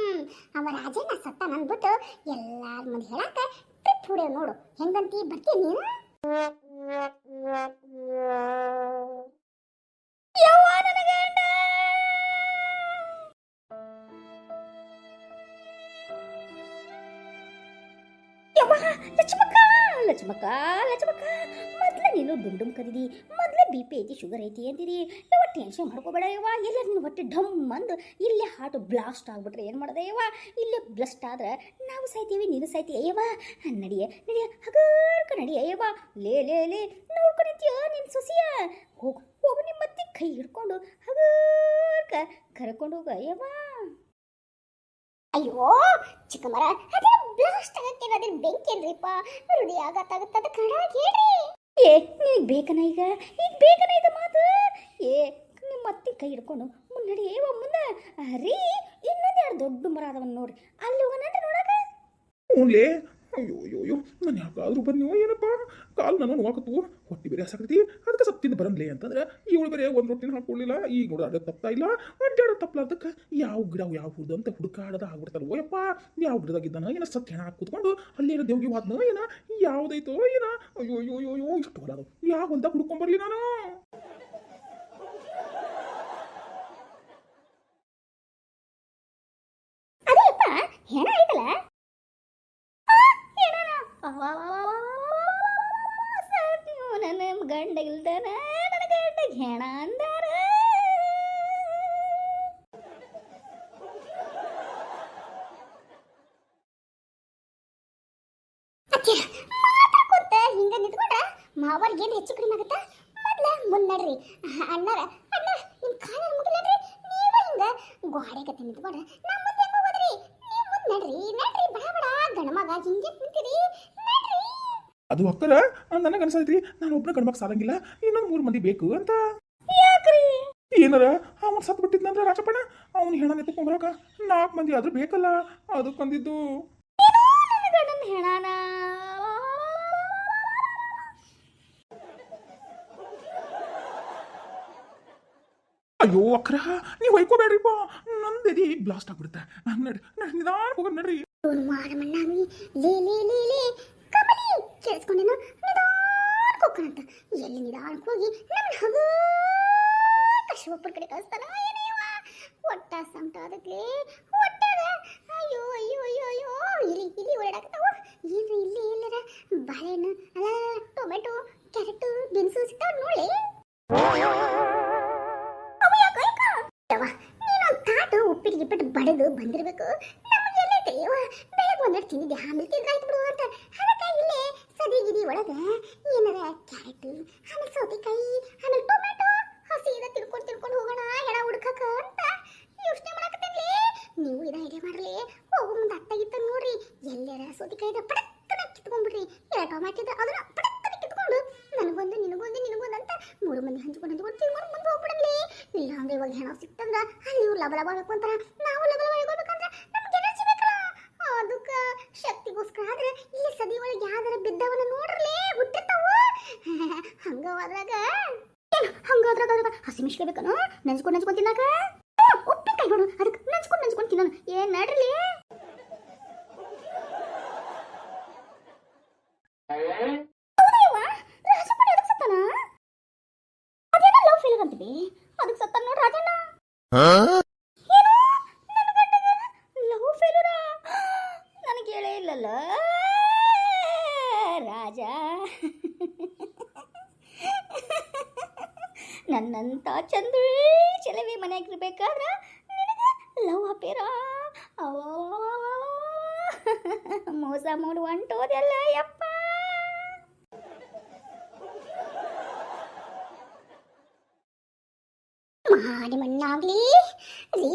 Speaker 1: ಅವ ರಾಜಣ್ಣ ಸತ್ತಾನ ಅಂದ್ಬಿಟ್ಟು ಎಲ್ಲಾರ ಮುಂದೆ ಹೇಳಾಕ ಟ್ರಿಪ್ ಹೊಡೆಯೋ ನೋಡು. ಹೆಂಗಂತಿ ಬರ್ತೀನಿ ನೀನು? ಯವ್ವ ನನ್ನ ಗಂಡ. ಯವ್ವ ಲಕ್ಷ್ಮಕ್ಕ ಮೊದ್ಲ ನೀನು ಡುಮ್ ಕದಿದಿ. ಮೊದ್ಲೇ BP ಐತಿ, ಶುಗರ್ ಐತಿ ಅಂತೀರಿ. ಯವ್ವ ಟೆನ್ಷನ್ ಮಾಡ್ಕೋಬೇಡ ಯವ್ವ. ಎಲ್ಲ ನಿನ್ನ ಹೊಟ್ಟೆ ಢಮ್ ಅಂದು ಇಲ್ಲೇ ಹಾರ್ಟ್ ಬ್ಲಾಸ್ಟ್ ಆಗ್ಬಿಟ್ರೆ ಏನು ಮಾಡೋದೆ ಯವ್ವ? ಇಲ್ಲೇ ಬ್ಲಾಸ್ಟ್ ಆದ್ರೆ ನಾವು ಸಾಯ್ತೀವಿ, ನೀನು ಸಾಯ್ತೀಯ ಯವ್ವ. ನಡಿಯ ಹಗರ್ಕ ನಡಿಯ ಯವ್ವ. ಲೇ ನೋಡ್ಕೊಂಡು ನಿಂತೀಯ ನಿನ್ನ ಸೊಸಿಯ. ಹೋಗು ನಿಮ್ಮ ಮತ್ತೆ ಕೈ ಹಿಡ್ಕೊಂಡು ಹಗರ್ಕ ಕರ್ಕೊಂಡು ಹೋಗ ಯವ್ವ. ಅಯ್ಯೋ ಚಿಕ್ಕಮ್ಮರ, ಅದೇ ಬ್ಲಾಸ್ಟ್ ಆಗಕ್ಕೆ ಅದೇನು ಬೆಂಕಿ ಏನ್ರಿಪ್ಪ? ಹೃದಯ ಆಗತ್ತಾಗತ್ತದ ಕಡಾಗಿ ಹೇಳ್ರಿ. ನಿನಗೆ ಬೇಕನ ಈಗ ಬೇಕನ ಇದು ಮಾತು? ನಿಮ್ಮ ಅತ್ತಿ ಕೈ ಹಿಡ್ಕೊಂಡು ಮುನ್ನಡಿ ಮುಂದೆ ರೀ. ಇನ್ನೊಂದು ಎರಡು ದೊಡ್ಡ ಮರ ಅದವನ್ನ ನೋಡ್ರಿ, ಅಲ್ಲಿ ಹೋಗೋಣ ನೋಡಕ.
Speaker 2: ಹ್ಞೂಲೇ. ಅಯ್ಯೋ ನಾನು ಯಾಕಾದ್ರೂ ಬನ್ನಿ ಏನಪ್ಪ, ಕಾಲು ನಾನು ನೋವಾಕತ್ತು, ಹೊಟ್ಟೆ ಬೇರೆ ಹಸಾಕತಿ, ಅದಕ್ಕೆ ಸ್ವಲ್ಪ ತಿಂದು ಬರನ್ಲೇ ಅಂತಂದ್ರೆ ಇವಳು ಬೇರೆ ಒಂದು ರೊಟ್ಟಿನ ಹಾಕೊಳ್ಳಿಲ್ಲ. ಈಗ ನೋಡ ಅಡ್ಡ ತಪ್ತಾ ಇಲ್ಲ, ಅಡ್ಡಾಡ ತಪ್ಪಲಾರ್ದಕ್ಕೆ ಯಾವ ಗಿಡ ಯಾವ ಹುಡ್ದು ಅಂತ ಹುಡುಕಾಡದ ಆಗ್ಬಿಡ್ತಾರೆ. ಓಯಪ್ಪ ಯಾವ ಗಿಡದಾಗಿದ್ದಾನ ಏನ ಸತ್ ಹೆಣ ಹಾಕಿ ಕೂತ್ಕೊಂಡು ಅಲ್ಲೇನೋ ದೇವ್ಗೆ ವಾದ್ನ ಏನ ಯಾವುದೈತೋ ಏನ. ಅಯ್ಯೋ ಇಷ್ಟು ಹೊಲ ಯಾವ ಅಂತ ಹುಡ್ಕೊಂಬರ್ಲಿ ನಾನು.
Speaker 1: ಅದೇಪ್ಪ ಹೆಣ ಐತಲ್ಲ, ನನ್ನ ಗಂಡ ಇಲ್ದಾನ, ನನ್ನ ಗಂಡ ಹೆಣ ಅಂದಾರ. ಮಾತಾಡ್ಕೊಂತ ಹಿಂಗ ನಿಂತ್ಕೊಂಡ ಮಾವರ್ಗೆ ಏನು ಹೆಚ್ಚು ಕಡಿಮೆ ಆಗತ್ತ? ಮೊದ್ಲ ಮುನ್ನಡ್ರಿ ಅಣ್ಣರ. ಅಣ್ಣ ನಿಮ್ ಕಾಲ ಮುಗಿಲಡ್ರಿ. ನೀವ ಹಿಂಗ ಗೋಡೆ ಕತೆ ನಿಂತ್ಕೊಂಡ ನಮ್ಮ ಮುಂದೆ ಹೋದ್ರಿ. ನೀವು ಮುನ್ನಡ್ರಿ ಬಡ ಗಣಮಗ ಹಿಂಗೆ ನಿಂತಿರಿ ನಡ್ರಿ.
Speaker 2: ಅದು ಅಕ್ಕರ ನನಗೆ ಅನ್ಸೈತ್ರಿ, ನಾನು ಒಬ್ಬನ ಗಂಡ್ಮಕ್ ಸಾಲಂಗಿಲ್ಲ, ಇನ್ನೊಂದು 3 ಮಂದಿ ಬೇಕು ಅಂತ.
Speaker 1: ಯಾಕ್ರಿ?
Speaker 2: ಏನಾರ ಅವನು ಸತ್ ಬಿಟ್ಟಿದ್ನಂದ್ರೆ ರಾಜಪ್ಪಣ್ಣ, ಅವ್ನು ಹೆಣ ಎತ್ಕೊಂಡ್ಬರಕ 4 ಮಂದಿ ಆದ್ರೂ ಬೇಕಲ್ಲ, ಅದಕ್ಕಂದಿದ್ದು.
Speaker 1: ನನ್ನ ಗಂಡನ ಹೆಣನ
Speaker 2: ಅಯ್ಯೋ ಅಕ್ರ ನೀವು ಹೊಯ್ಕೋಬೇಡ್ರಿಪ್ಪ, ನಂದೆದಿ ಬ್ಲಾಸ್ಟ್ ಆಗ್ಬಿಡುತ್ತೆ. ನಡ್ರಿ ನಿಧಾನ ಹೋಗೋಣ ನಡ್ರಿ.
Speaker 1: ಮಾರಮಣ್ಣಾವಿ ಲೇ ಕಮಲಿ ಕೇಳಿಸ್ಕೊಂಡೇನು? ನಿಧಾನಕ್ಕೆ ಹೋಗ್ಕಣಂತ. ಎಲ್ಲಿ ನಿಧಾನಕ್ಕೆ ಹೋಗಿ ನಮ್ಮನ್ನ ಶಿವಪ್ಪನ ಕಡೆ ಕಳಿಸ್ತಾನ ಏನೇವ? ಒಟ್ಟ ಸಂಟ ಅದಕ್ಕೆ ಒಟ್ಟದ. ಅಯ್ಯೋ ಇಲ್ಲಿ ಓಡಾಡಕತ್ತಾವ. ಏನ್ರಿ ಇಲ್ಲಿ ಎಲ್ಲರ ಬಾಳೆಹಣ್ಣು ಅಲ್ಲ ಟೊಮೆಟೊ ಕ್ಯಾರೆಟ್ ಬೀನ್ಸು ಸಿಗ್ತಾವ ನೋಡಿ. ನೀನೊಂದು ತಾಟು ಉಪ್ಪಿಟ್ಟು ಗಿಪ್ಪಿಟ್ಟು ಬಡಿದು ಬಂದಿರ್ಬೇಕು. ನಮಗೆಲ್ಲ ಬೆಳಗ್ಗೆ ಒಂದೆರಡು ತಿಂದಿದ್ದೆ, ಆಮೇಲೆ ತಿಂದ್ರಾಯ್ತು ಬಿಡು ಅಂತ. ಅದಕ್ಕೆ ಇಲ್ಲೇ ಸದಿಗಿದಿ ಒಳಗೆ ಏನಾರ ಕ್ಯಾರೆಟ್, ಆಮೇಲೆ ಸೌತೆಕಾಯಿ, ಆಮೇಲೆ ಟೊಮೆಟೊ ಹಸಿದ ತಿಳ್ಕೊಂಡು ಹೋಗೋಣ ಹೆಣ ಹುಡ್ಕಕ ಅಂತ ಯೋಚನೆ ಮಾಡಕತ್ತೇನ್ಲಿ. ನೀವು ಇದ ಐಡಿಯಾ ಮಾಡ್ಲಿ. ಹೋಗೋ ಮುಂದೆ ಅತ್ತಾಗಿತ್ತ ನೋಡ್ರಿ, ಎಲ್ಲರ ಸೌತೆಕಾಯಿದ ಪಡಕ್ಕನ ಕಿತ್ಕೊಂಡ್ಬಿಡ್ರಿ. ಎಲ್ಲ ಟೊಮೆಟೊ ಅದನ್ನ ಪಡಕ್ಕನ ಕಿತ್ಕೊಂಡು ನನಗೊಂದು ನಿನಗೊಂದು ಅಂತ 3 ಮಂದಿ ಹಂಚ್ಕೊಂಡು ತಿನ್ಕೊಂಡು ಮುಂದೆ ಹೋಗ್ಬಿಡಲಿ. ಇಲ್ಲ ಅಂದ್ರೆ ಇವಾಗ ಹೆಣ ಸಿಕ್ತಂದ್ರ ಅಲ್ಲಿ ಇವ್ರು ಲಬ ಹಾಕೊಂತಾರ, ನಾವು ಲಬ ಹೇಳ್ಬೇಕಂದ್ರ ನಮ್ಗೆ ಎನರ್ಜಿ ಬೇಕಲ್ಲ. ಅದಕ್ಕೆ ಶಕ್ತಿಗೋಸ್ಕರ ಆದ್ರೆ ಇಲ್ಲಿ ಸದಿ ಒಳಗೆ ಯಾವ್ದಾರ ಬಿದ್ದವನ್ನ ನೋಡ್ರಲೇ ಹುಟ್ಟಿರ್ತಾವ. ಹಂಗಾದ್ರಾಗ ಹಸಿಮಿಷ್ಕೆ ಬೇಕನು ನೆಂಚ್ಕೊಂಡು ತಿನ್ನಾಕ? ಉಪ್ಪಿನಕಾಯಿ ನೋಡು, ಅದಕ್ಕೆ ನೆಂಚ್ಕೊಂಡು ತಿನ್ನೋಣ. ಏನ್ ನಡ್ರಲಿ. ಅದಕ್ಕೆ ಸತ್ತ ನೋಡ್ರಿ ರಾಜಣ್ಣ. ಲವ್ ಫೇಲ್ಯೂರ ನನಗೆ ಹೇಳೇ ಇಲ್ಲಲ್ಲ ರಾಜ. ನನ್ನಂತ ಚಂದ ಚೆಲವಿ ಮನೆಯಾಗಿರ್ಬೇಕಾದ್ರ ನಿನಗೆ ಲವ್ ಅಪೇರ ಮೋಸ ಮಾಡು ಅಂಟೋದೆಲ್ಲ ಯಪ್ಪ. ಮಾಡಿ ಮಣ್ಣಾಗ್ಲಿ ರೀ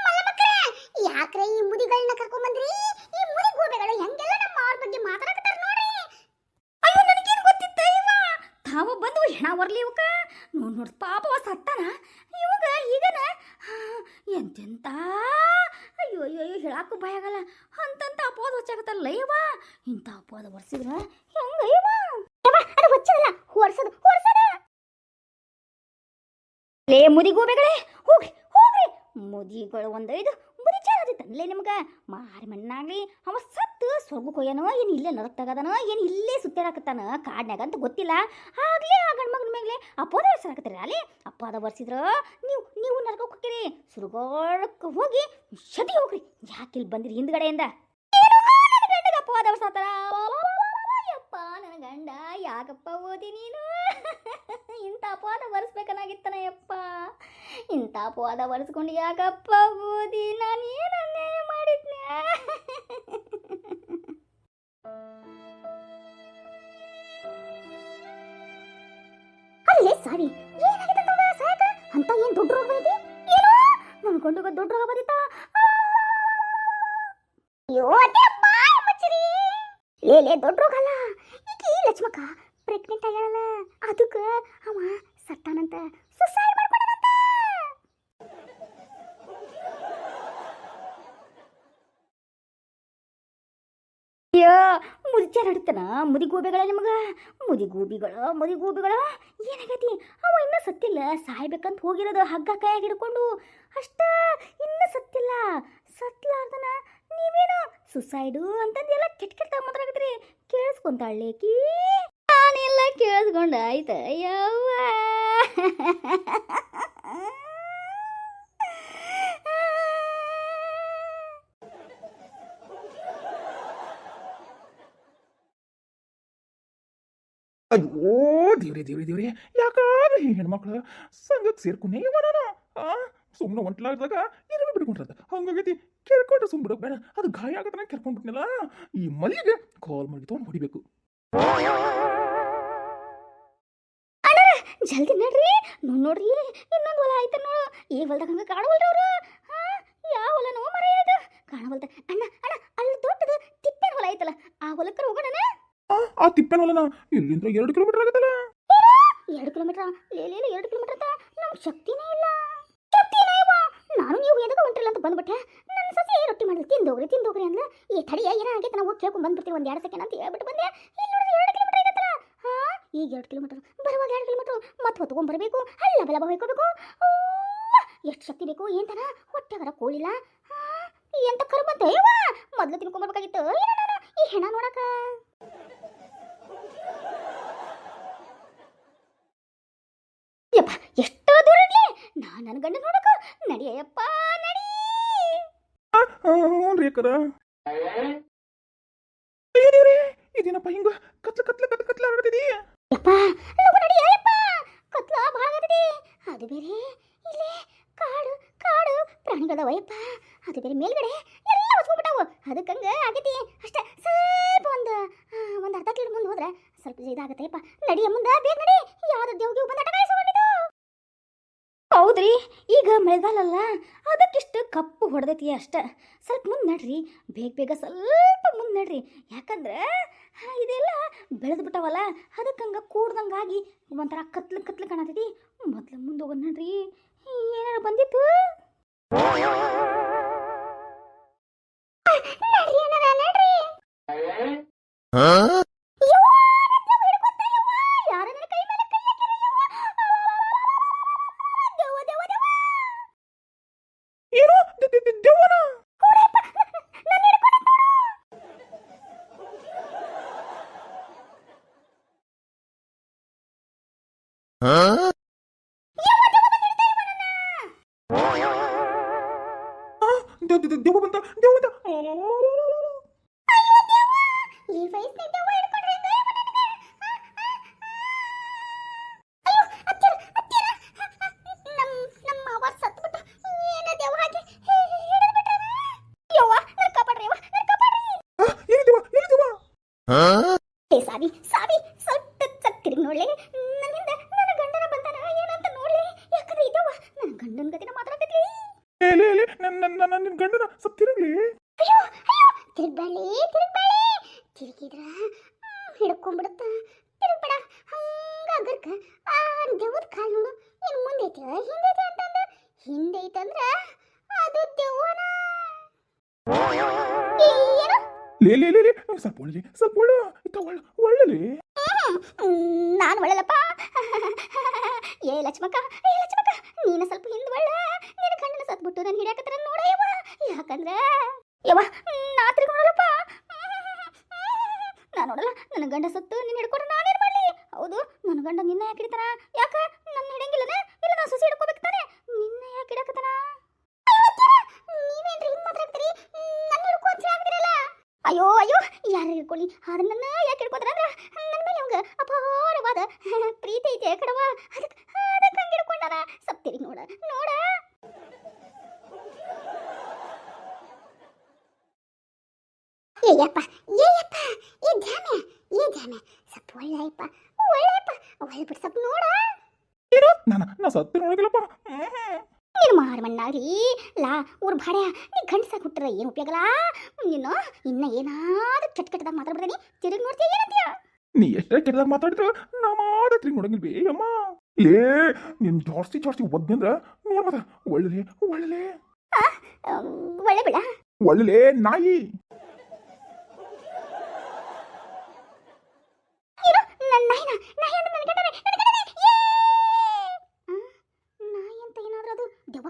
Speaker 1: ಮಲಮಕ್ರೆ, ಯಾಕ್ರೆ ಈ ಮುದಿಗಳನ್ನ ಕರ್ಕೊಂಬಂದ್ರಿ? ಈ ಮುದಿ ಗೂಬೆಗಳು ಹೆಂಗೆಲ್ಲ ನಮ್ಮ ಅವ್ರ ಬಗ್ಗೆ ಮಾತಾಡಕತ್ತಾರ ನೋಡ್ರಿ. ಅಯ್ಯೋ ನನಗೇನು ಗೊತ್ತಿತ್ತ ಇವ ತಾವ ಬಂದು ಹೆಣ ಬರ್ಲಿ ಇವಕ್ಕ ನೋಡ್ ಪಾಪವ ಸತ್ತಾನ ಇವಾಗ ಈಗನ ಎಂತೆಂತ. ಅಯ್ಯೋ ಅಯ್ಯೋ ಅಯ್ಯೋ ಅಯ್ಯೋ ಹೇಳಕ್ಕೂ ಭಯ ಆಗಲ್ಲ ಅಂತಂತ ಅಪವಾದ ಹೊಚ್ಚಾಗತ್ತಲ್ಲ ಯವ್ವ ಇಂಥ ಅಪವಾದ ಹೊರ್ಸಿದ್ರ ಹೆಂಗ ಯವ್ವ ಅದು ಹೊಚ್ಚದಲ್ಲ ಹೊರ್ಸದ ಲೇ ಮುದಿಗೋಬೇಗಳೇ ಹೋಗ್ರಿ ಹೋಗ್ರಿ ಮುದಿಗಳು ಒಂದೈದು ಮುದಿ ಚಾಗದಿತ್ತನ್ಲೇ ನಿಮ್ಗೆ ಮಾರಿ ಮಣ್ಣಾಗ್ಲಿ ಅವ ಸತ್ತು ಸ್ವರ್ಗಕ್ಕೆ ಹೋಗ್ಯಾನೋ ಏನು ಇಲ್ಲೇ ನರಕ್ತಾಗದನೋ ಏನು ಇಲ್ಲೇ ಸುತ್ತಾಡಕತ್ತಾನ ಕಾಡ್ನ್ಯಾಗ ಅಂತ ಗೊತ್ತಿಲ್ಲ ಆಗ್ಲೇ ಆ ಗಂಡ್ಮಗನ ಮೇಲೆ ಅಪವಾದ ವರ್ಷಾಕತ್ತೀರಿ ಅಲ್ಲಿ ಅಪವಾದ ವರ್ಷಿದ್ರ ನೀವು ನರಕಕ್ಕೆ ಹೋಗ್ತೀರಿ ಸುರುಗೋಳಕ್ಕೆ ಹೋಗಿ ಶತಿ ಹೋಗ್ರಿ ಯಾಕೆ ಇಲ್ಲಿ ಬಂದಿರಿ ಹಿಂದ್ಗಡೆಯಿಂದ ಗಂಡಗ ಅಪವಾದ ವರ್ಷಾತಾರ ಯಪ್ಪ ನನ್ನ ಗಂಡ ಯಾಕಪ್ಪ ಓದಿ ನೀನು ಇಂಥ ಅಪವಾದ ಬರ್ಸ್ಬೇಕನ್ನಾಗಿತ್ತನ ಯಪ್ಪ ಇಂಥ ಅಪವಾದ ಬರ್ಸ್ಕೊಂಡು ಯಾಕಪ್ಪ ಓದಿ ನಾನು ಏನು ಅನ್ಯಾಯ ಮಾಡಿದ್ನೆ ಅಲ್ಲೇ ಸಾರಿ ಏನಾಗಿದೆ ಸಾಯಕ ಅಂತ ಏನು ದೊಡ್ಡ ರೋಗ ಬಂದಿದೆ ಏನೋ ನನ್ನ ಗಂಡಗ ದೊಡ್ಡ ರೋಗ ಬಂದಿತ್ತ ಅಯ್ಯೋ ಅತ್ತೆ ಬಾಯ್ ಮಚ್ಚರಿ ಲೇ ದೊಡ್ಡ ರೋಗ ಅಲ್ಲ ಈಕಿ ಲಕ್ಷ್ಮಕ್ಕ ಪ್ರೆಗ್ನೆಂಟ್ ಆಗ್ಯಾಳಲ್ಲ ಅದಕ್ಕೆ ಅವ ಸತ್ತಾನಂತ ಸುಸೈಡ್ ಮಾಡ್ಕೊಂಡಂತ ಅಯ್ಯೋ ಮುದಿಚಾರ ಹಿಡ್ತಾನ ಮುದಿಗೂಬಿಗಳ ನಿಮಗ ಮುದಿಗೂಬಿಗಳ ಏನಾಗೈತಿ ಅವ ಇನ್ನೂ ಸತ್ತಿಲ್ಲ ಸಾಯ್ಬೇಕಂತ ಹೋಗಿರೋದು ಹಗ್ಗ ಕೈಯಾಗ ಹಿಡ್ಕೊಂಡು ಅಷ್ಟ ಇನ್ನೂ ಸತ್ತಿಲ್ಲ ಸತ್ಲಾರ್ದನ ನೀವೇನು ಸುಸೈಡು ಅಂತಂದೆಲ್ಲ ಕೆಟ್ಟ ಮಾತಾಡಕತ್ರಿ ಕೇಳಿಸ್ಕೊಂತಾಳೇಕಿ ನಾನೆಲ್ಲ ಕೇಳಿಸ್ಕೊಂಡ ಆಯ್ತ ಯವ್ವ
Speaker 2: ಅಯ್ಯೋ ದೇವ್ರಿ ಯಾಕಾದ್ರೆ ಹೆಣ್ಮಕ್ಳು ಸಂಘಕ್ಕೆ ಸೇರ್ಕೊಂಡೇ ನಾನು ಸುಮ್ಮನೆ ಒಂಟ್ಲಾಗ್ದಾಗ ಇರವೆ ಬಿಡ್ಕೊಂಡ್ರದ ಹಂಗಾಗೈತಿ ಕೆರ್ಕೊಂಡ್ರೆ ಸುಮ್ಮನೆ ಬಿಡೋಕೆ ಬೇಡ ಅದು ಗಾಯ ಆಗತ್ತನ ಕೆರ್ಕೊಂಡ್ಬಿಟ್ನಲ್ಲ ಈ ಮಲ್ಲಿಗೆ ಕಾಲ್ ಮಾಡಿ ತೊಗೊಂಡು ಹೊಡಿಬೇಕು
Speaker 1: ಜಲ್ದಿ ನಡ್ರಿ ನೋಡ್ರಿ ಇನ್ನೊಂದು ಹೊಲ ಆಯ್ತ ನೋಡು ಈ ಹೊಲದಾಗ ಹಂಗ ಕಾಣವಲ್ರಿ ಅವರು ಯಾವ ಹೊಲನೋ ಮರ ಅದು ಕಾಣವಲ್ತ ಅಣ್ಣ ಅಲ್ಲಿ ದೊಡ್ಡದು ತಿಪ್ಪೆನ ಹೊಲ ಐತಲ್ಲ ಆ ಹೊಲಕ್ಕೆ ಹೋಗೋಣ
Speaker 2: ಆ ತಿಪ್ಪೆನ ಹೊಲನ ಇಲ್ಲಿಂದ 2 ಕಿಲೋಮೀಟರ್ ಆಗತ್ತಲ್ಲ
Speaker 1: 2 ಕಿಲೋಮೀಟರ್ ಲೇಲೇಲಿ 2 ಕಿಲೋಮೀಟರ್ ಅಂತ ನಮ್ಗೆ ಶಕ್ತಿನೇ ಇಲ್ಲ ನಾನು ನೀವು ಎದಕ್ಕೆ ಹೊಂಟ್ರಿಲ್ಲ ಅಂತ ಬಂದ್ಬಿಟ್ಟೆ ನನ್ನ ಸಸಿ ರೊಟ್ಟಿ ಮಾಡಿ ತಿಂದೋಗ್ರಿ ಅಂದ್ಲ ಈ ತಡಿಯ ಏನಾಗೈತೆ ನಾವು ಕೇಳ್ಕೊಂಡು ಬಂದ್ಬಿಡ್ತೀವಿ ಒಂದು 2 ಸೆಕೆಂಡ್ ಅಂತ ಹೇಳ್ಬಿಟ್ಟು ಬಂದೆ ಇಲ್ಲಿ ನೋಡಿದ್ರೆ 2 ಕಿಲೋಮೀಟರ್ ಆಗತ್ತಲ್ಲ ಈಗ 2 ಕಿಲೋಮೀಟರ್ ಬರುವಾಗ 2 ಕಿಲೋಮೀಟರ್ ಮತ್ತೆ ಹೊತ್ಕೊಂಡ್ಬರ್ಬೇಕು ಅಲ್ಲ ಬಲ ಹೋಯ್ಕೋಬೇಕು ಎಷ್ಟು ಶಕ್ತಿ ಬೇಕು ಏನ್ತನ ಹೊಟ್ಟೆಗರ ಕೋಳಿಲ್ಲ ಎಂತ ಕರ್ಮಂತ ಮೊದಲು ತಿನ್ಕೊಂಡ್ಬರ್ಬೇಕಾಗಿತ್ತು ನಾನು ಈ ಹೆಣ ನೋಡಕ ಯಪ್ಪ ಎಷ್ಟೋ ದೂರ ನಾನು ನನ್ನ ಗಂಡ ನೋಡಕ ನಡಿಯಪ್ಪ ನಡಿ
Speaker 2: ಹ್ಞೂ ಅಕ್ಕರ ಇದೇನಪ್ಪ ಹಿಂಗ ಕತ್ಲ ಆಗತ್ತಿದೀ
Speaker 1: ಯಪ್ಪ ಲಗು ನಡಿಯಪ್ಪ ಕತ್ಲ ಭಾಳ ಆಗತ್ತಿದೆ ಅದು ಬೇರೆ ಇಲ್ಲೇ ಕಾಡು ಪ್ರಾಣಿಗಳದವಯ್ಯಪ್ಪ ಅದು ಬೇರೆ ಮೇಲ್ಗಡೆ ಎಲ್ಲ ಹೊಸ್ಕೊಂಡ್ಬಿಟ್ಟಾವು ಅದಕ್ಕಂಗ ಆಗೈತಿ ಅಷ್ಟೇ ಸ್ವಲ್ಪ ಒಂದು ಅರ್ಧ ಕಿಲೋಮೀಟರ್ ಮುಂದೆ ಹೋದ್ರೆ ಸ್ವಲ್ಪ ಇದಾಗತ್ತಯ್ಯಪ್ಪ ನಡಿಯ ಮುಂದೆ ಬೇಗ ನಡಿ ಯಾವ್ದು ದೇವ್ಗೆ ಬಂದು ಅಟಕಾಯಿಸ್ಕೊಂಡಿದ್ದು ಹೌದ್ರಿ ಈಗ ಮಳೆಗಾಲ ಅಲ್ಲ ಅದಕ್ಕಿಷ್ಟು ಕಪ್ಪು ಹೊಡೆದೈತಿ ಅಷ್ಟ ಸ್ವಲ್ಪ ಮುಂದೆ ನಡ್ರಿ ಬೇಗ ಸ್ವಲ್ಪ ಮುಂದೆ ನಡ್ರಿ ಯಾಕಂದ್ರೆ ಇದೆಲ್ಲ ಬೆಳೆದು ಬಿಟ್ಟವಲ್ಲ ಅದಕ್ಕಂಗ ಕೂಡ್ದಂಗಾಗಿ ಒಂಥರ ಕತ್ಲು ಕಾಣತೈತಿ ಮೊದ್ಲು ಮುಂದೆ ಹೋಗೋಣ ನಡ್ರಿ ಏನಾರ ಬಂದಿತ್ತು ನಡ್ರಿ
Speaker 2: ದೇವ ಬಂತ
Speaker 1: ಈ ವಯಸ್ಸಿನ ದೆವ್ವ ಹಿಡ್ಕೊಂಡ್ರೆ ನಮ್ಮ ಅವ್ವ ಸತ್ಬಿಟ್ಟು ಏನ ದೆವ್ವ ಹಾಕಿ ಹಿಡಿದ್ಬಿಟ್ರೆ ಯವ್ವ ನನ್ನ ಕಾಪಾಡ್ರಿ ಸಾವಿ ಸ್ವಲ್ಪ ತಿರುಗಿ ನೋಡ್ಲಿ ನನ್ನಿಂದ ನನ್ನ ಗಂಡನ ಬಂದಾನ ಏನಂತ ನೋಡ್ಲಿ ಯಾಕಂದ್ರೆ ಇದವ್ವ ನನ್ನ ಗಂಡನ ಗತಿನ ಮಾತಾಡಕತ್ಲಿ
Speaker 2: ನನ್ನ ಗಂಡನ ಸ್ವಲ್ಪ ತಿರುಗ್ಲಿ
Speaker 1: ಅಯ್ಯೋ ತಿರುಗ್ಬೇಡಿ ತಿರುಗಿದ್ರ ಹಿಡ್ಕೊಂಡ್ಬಿಡುತ್ತ ತಿರುಗ್ಬೇಡ ಹಂಗ ಅಗರ್ಕ ಆ ದೆವ್ವದ ಕಾಲು ನೋಡು ಏನು ಮುಂದೈತೆ ಹಿಂದೈತೆ ಅಂತಂದ ಹಿಂದೈತಂದ್ರ ಅದು ದೆವ್ವನ ಏನು
Speaker 2: ಲೇ ಸ್ವಲ್ಪ ಒಳ್ಳೆ ಸ್ವಲ್ಪ ಒಳ್ಳೆ ಇತ್ತ ಒಳ್ಳೆ
Speaker 1: ನಾನು ಒಳ್ಳಲಪ್ಪ. ಏ ಲಕ್ಷ್ಮಕ್ಕ ನೀನು ಸ್ವಲ್ಪ ಹಿಂದೆ ಒಳ್ಳ. ನಿನ್ನ ಗಂಡನ ಸತ್ಬಿಟ್ಟು ನಾನು ಹಿಡಿಯಾಕತ್ತಾರ ನೋಡ ಯವ್ವ. ಯಾಕಂದ್ರೆ ಯವ್ವ ನಾ ತಿರ್ಗೊಳಲ್ಲಪ್ಪ. ನಾನು ನೋಡಲ್ಲ. ನನ್ನ ಗಂಡ ಸತ್ತು ನಿನ್ನ ಹಿಡ್ಕೊಂಡು ನಾನೇನು ಮಾಡಲಿ? ಹೌದು, ನನ್ನ ಗಂಡ ನಿನ್ನ ಯಾಕೆ ಹಿಡಿತಾನ? ಯಾಕೆ ನನ್ನ ಹಿಡಂಗಿಲ್ಲನೆ? ಇಲ್ಲ ನಾನು ಸೊಸಿ ಹಿಡ್ಕೋಬೇಕು ತಾನೆ. ನಿನ್ನ ಯಾಕೆ ಹಿಡಕತ್ತಾನ? ನೀವೇನ್ರಿ ಹಿಂಗೆ ಮಾತಾಡ್ತೀರಿ? ನನ್ನ ಹಿಡ್ಕೊ ಅಂತ ಹೇಳ್ತಿರಲ್ಲ. ಅಯ್ಯೋ ಯಾರು ಹಿಡ್ಕೊಳ್ಳಿ, ಆದ್ರೆ ನನ್ನ ಯಾಕೆ ಹಿಡ್ಕೋತಾರ ಅಂದ್ರೆ ನನ್ನ ಮೇಲೆ ಅವಂಗ ಅಪಾರವಾದ ಪ್ರೀತಿ ಐತೆ ಕಡವ. ಅದಕ್ಕೆ ಹಂಗೆ ಹಿಡ್ಕೊಂಡಾರ. ಸಪ್ತಿರಿ ನೋಡ. ಏಯಪ್ಪ ಏ ಧ್ಯಾನ ಸ್ವಲ್ಪ ಒಳ್ಳೆಯಪ್ಪ ಒಳ್ಳೆ ಬಿಟ್ಟು ಸ್ವಲ್ಪ ನೋಡ.
Speaker 2: ಏನು ನಾ ಸತ್ತಿ ನೋಡಿಲ್ಲಪ್ಪ.
Speaker 1: ನೀನು ಮಾರಮಣ್ಣಾಗ್ಲಿ ಲಾ ಊರ್ ಭಾಡ್ಯ. ನೀ ಗಂಡಸಾಗ ಹುಟ್ಟರ ಏನು ಉಪಯೋಗಲ್ಲ. ನೀನು ಇನ್ನ ಏನಾದ್ರೂ ಕೆಟ್ಟದಾಗ ಮಾತಾಡ್ಬಿಡ್ತೀನಿ. ತಿರುಗಿ ನೋಡ್ತೀಯ ಏನಂತೀಯ?
Speaker 2: ನೀ ಎಷ್ಟೇ ಕೆಟ್ಟದಾಗ ಮಾತಾಡಿದ್ರು ನಾ ಮಾತ್ರ ನೋಡಂಗಿಲ್ವೇ ಅಮ್ಮ. ಲೇ ನೀನ್ ಜಾಸ್ತಿ ಒದ್ನಂದ್ರ ನೋಡ್ಬೋದ. ಒಳ್ಳೆ
Speaker 1: ಒಳ್ಳೆ ಬಿಡ.
Speaker 2: ಒಳ್ಳೆ ನಾಯಿ.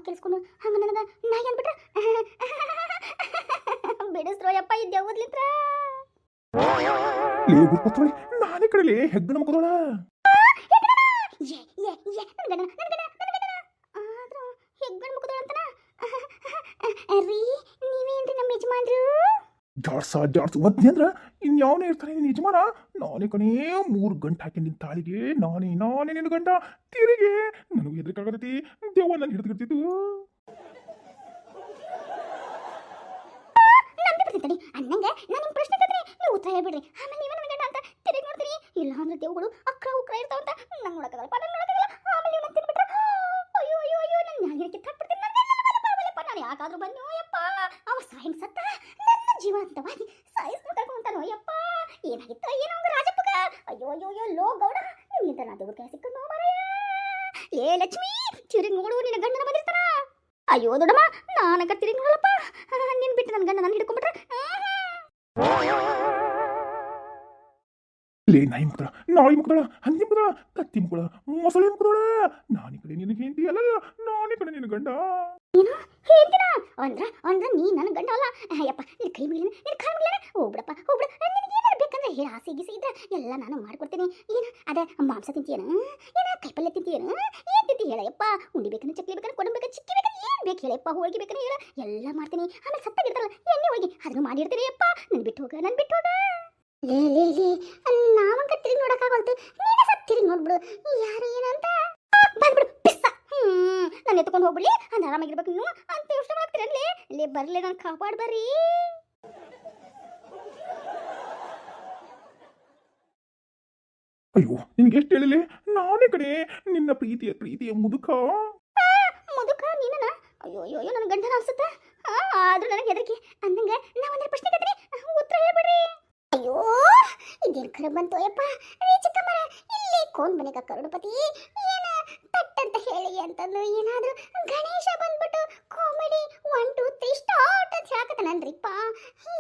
Speaker 1: ಕೇಳಿಸ್ಕೊಂಡು ಹಂಗ ನನಗ ನಾಯಿ ಅಂದ್ಬಿಟ್ರ ಬಿಡಿಸ್ರೋಯಪ್ಪ ಈ ದೆವ್ವದ್ಲಿಂತ್ರ.
Speaker 2: ಲೇ ಗುರ್ಪತ್ತೋಳಿ ನಾನೇ ಕಡೆಲಿ ಹೆಗ್ಗಣ ಮಕ್ಕದೋಳ.
Speaker 1: ಆದ್ರೂ ಹೆಗ್ಗಣ ಮುಖದೋಳ ಅಂತನ ರೀ. ನೀವೇನ್ರಿ ನಮ್ಮ ಯಜಮಾನ್ರು?
Speaker 2: ಜಾಡ್ಸ ಒದ್ನಿ ಅಂದ್ರ ಇನ್ಯಾವನೇ ಇರ್ತಾನೆ ನಿನ್ನ ಯಜಮಾನ. ನಾನೇ ಕಣೇ 3 ಗಂಟೆ ಹಾಕಿ ನಿನ್ನ ತಾಳಿಗೆ ನಾನೇ ನಿನ್ನ ಗಂಡ. ತಿರುಗಿ ನನಗೂ ಹೆದರಿಕಾಗತೈತಿ. ದೆವ್ವ ನಾನು ಹಿಡಿದಿರ್ತಿದ್ದು.
Speaker 1: ಅನ್ನಂಗ ನಾನು ನಿಮ್ಮ ಪ್ರಶ್ನೆ ಕೇಳ್ತೀನಿ, ನೀವು ಉತ್ತರ ಹೇಳ್ಬಿಡ್ರಿ. ಆಮೇಲೆ ನೀವೇ ನನ್ನ ಗಂಡ ಅಂತ ತಿರುಗಿ ನೋಡ್ತೀನಿ. ಇಲ್ಲ ಅಂದ್ರೆ ದೇವುಗಳು ಅಕ್ರ ಇರ್ತಾವಂತ ನಂಗೆ ನೋಡಕ್ಕಾಗಲ್ಲ. ಆಮೇಲೆ ನೀವು ನನ್ನ ತಿನ್ಬಿಟ್ರೆ ಅಯ್ಯೋ ನನ್ನ ನ್ಯಾಯ ಕಿತ್ತಾಕ್ಬಿಡ್ತೀನಿ. ನಾನು ಯಾಕಾದ್ರೂ ಬನ್ನೋ ಯಪ್ಪ. ಅವ ಸಾಯನ್ ಸತ್ತ ನನ್ನ ಜೀವಂತವಾಗಿ ಸಾಯಿಸ್ಬಿಡ್ತಾನೋ ಯಪ್ಪ. ಏನಾಗಿತ್ತ ಏನೋ ಒಂದು ರಾಜಪ್ಪಗ. ಅಯ್ಯೋ ಲೋ ಗೌಡ, ನಿಮ್ಮಿಂದ ನಾ ದೇವ್ರ ಕೈ ಸಿಕ್ಕ ನೋಡಾರಯ್ಯ. ಏ ಲಕ್ಷ್ಮಿ ತಿರುಗಿ ನೋಡು, ನಿನ್ನ ಗಂಡನ ಬಂದಿರ್ತಾನ. ಅಯ್ಯೋ ದೊಡ್ಡಮ್ಮ ನಾನಕ ತಿರುಗಿ ನೋಡಲ್ಲಪ್ಪ. ನಿನ್ ಬಿಟ್ಟು ನನ್ನ ಗಂಡ ನಾನು ಹಿಡ್ಕೊಂಡ್ಬಿಟ್ರೆ.
Speaker 2: ಲೇ ನಾಯಿ ಮುಕ್ಕದಳ ಹಂದಿ ಮುಕ್ಕದಳ ಕತ್ತಿ ಮುಕ್ಕಳ ಮೊಸಳೆ ಮುಕ್ಕದಳ. ನಾನಿ ಕಡೆ ನಿನಗೆ ಹೆಂಡತಿ ಅಲ್ಲ, ನಾನೇ ಕಡೆ ನಿನ್ನ ಗಂಡ.
Speaker 1: ಏನು ಹೇಳ್ತೀನ ಅಂದ್ರ ನೀ ನನ್ನ ಗಂಡ ಅಲ್ಲ. ಯಪ್ಪ ನಿನ್ನ ಕೈ ಮುಗಿಲೇನೆ ಹೋಗ್ಬಿಡಪ್ಪ ಹೋಗ್ಬಿಡ. ನಿನಗೇನಾರು ಬೇಕಂದ್ರೆ ಹೇಳ. ಆಸೆ ಗೀಸೆ ಇದ್ರೆ ಎಲ್ಲ ನಾನು ಮಾಡ್ಕೊಡ್ತೀನಿ. ಏನು ಅದ ಮಾಂಸ ತಿಂತೀಯೇನು? ಏನ ಕೈಪಲ್ಯ ತಿಂತೀಯೇನು? ಏನು ತಿಂತಿ ಹೇಳಯಪ್ಪ? ಉಂಡಿ ಬೇಕಂದ್ರೆ ಚಕ್ಲಿ ಬೇಕಂದ್ರೆ ಕೊಡಂಬ ಬೇಕಂದ್ರೆ ಚಿಕ್ಕಿ ಬೇಕಂದ್ರೆ ಏನು ಬೇಕು ಹೇಳಪ್ಪ? ಹೋಳಿಗೆ ಬೇಕಂದ್ರೆ ಹೇಳ, ಎಲ್ಲ ಮಾಡ್ತೀನಿ. ಆಮೇಲೆ ಸತ್ತಾಗಿರ್ತಾರಲ್ಲ ಎಣ್ಣೆ ಹೋಗಿ ಅದನ್ನು ಮಾಡಿರ್ತೀನಿ ಯಪ್ಪ. ನನ್ ಬಿಟ್ಟು ಹೋಗ ಲೇ ನಾವಂಗ ತಿರುಗಿ ನೋಡಕ್ಕಾಗಲ್ತು. ನೀನೇ ಸತ್ ತಿರುಗಿ ನೋಡ್ಬಿಡು. ಯಾರು ಏನಂತ ಬಂದ್ಬಿಡು ಪಿಸ್ಸ. ನಾನು ಎತ್ಕೊಂಡು ಹೋಗ್ಬಿಡ್ಲಿ ಅಂದ ಆರಾಮಾಗಿರ್ಬೇಕು ನೀವು ಅಂತ ಯೋಚನೆ ಮಾಡ್ತೀರನ್ಲೇ. ಲೇ ಬರ್ಲಿ ನಾನು ಕಾಪಾಡ್ ಬರ್ರಿ.
Speaker 2: ಅಯ್ಯೋ ನಿನ್ಗೆ ಎಷ್ಟು ಹೇಳಿಲಿ, ನಾನೇ ಕಡೆ ನಿನ್ನ ಪ್ರೀತಿಯ ಮುದುಕ
Speaker 1: ನೀನ. ಅಯ್ಯೋ ನನ್ನ ಗಂಡನ ಅನ್ಸುತ್ತೆ. ಆದ್ರೂ ನನಗೆ ಹೆದರಿಕೆ. ಅಂದಂಗ ನಾ ಒಂದರ ಪ್ರಶ್ನೆ ಕೇಳ್ತೀನಿ, ಉತ್ತರ ಹೇಳ್ಬಿಡ್ರಿ. ಅಯ್ಯೋ ಇದೇನು ಕರೆ ಬಂತು ಯಪ್ಪ. ಚಿಕ್ಕಮ್ಮರ ಇಲ್ಲಿ ಕೋನ್ ಮನೆಗ ಕರುಣಪತಿ ಏನ ತಟ್ಟಂತ ಹೇಳಿ ಅಂತಂದು ಏನಾದ್ರು ಗಣೇಶ ಬಂದ್ಬಿಟ್ಟು ಕಾಮಿಡಿ 1 2 3 ಸ್ಟಾರ್ಟ್ ಅಂತ ಹೇಳಕತ್ತಾನನ್ರಿಪ್ಪ.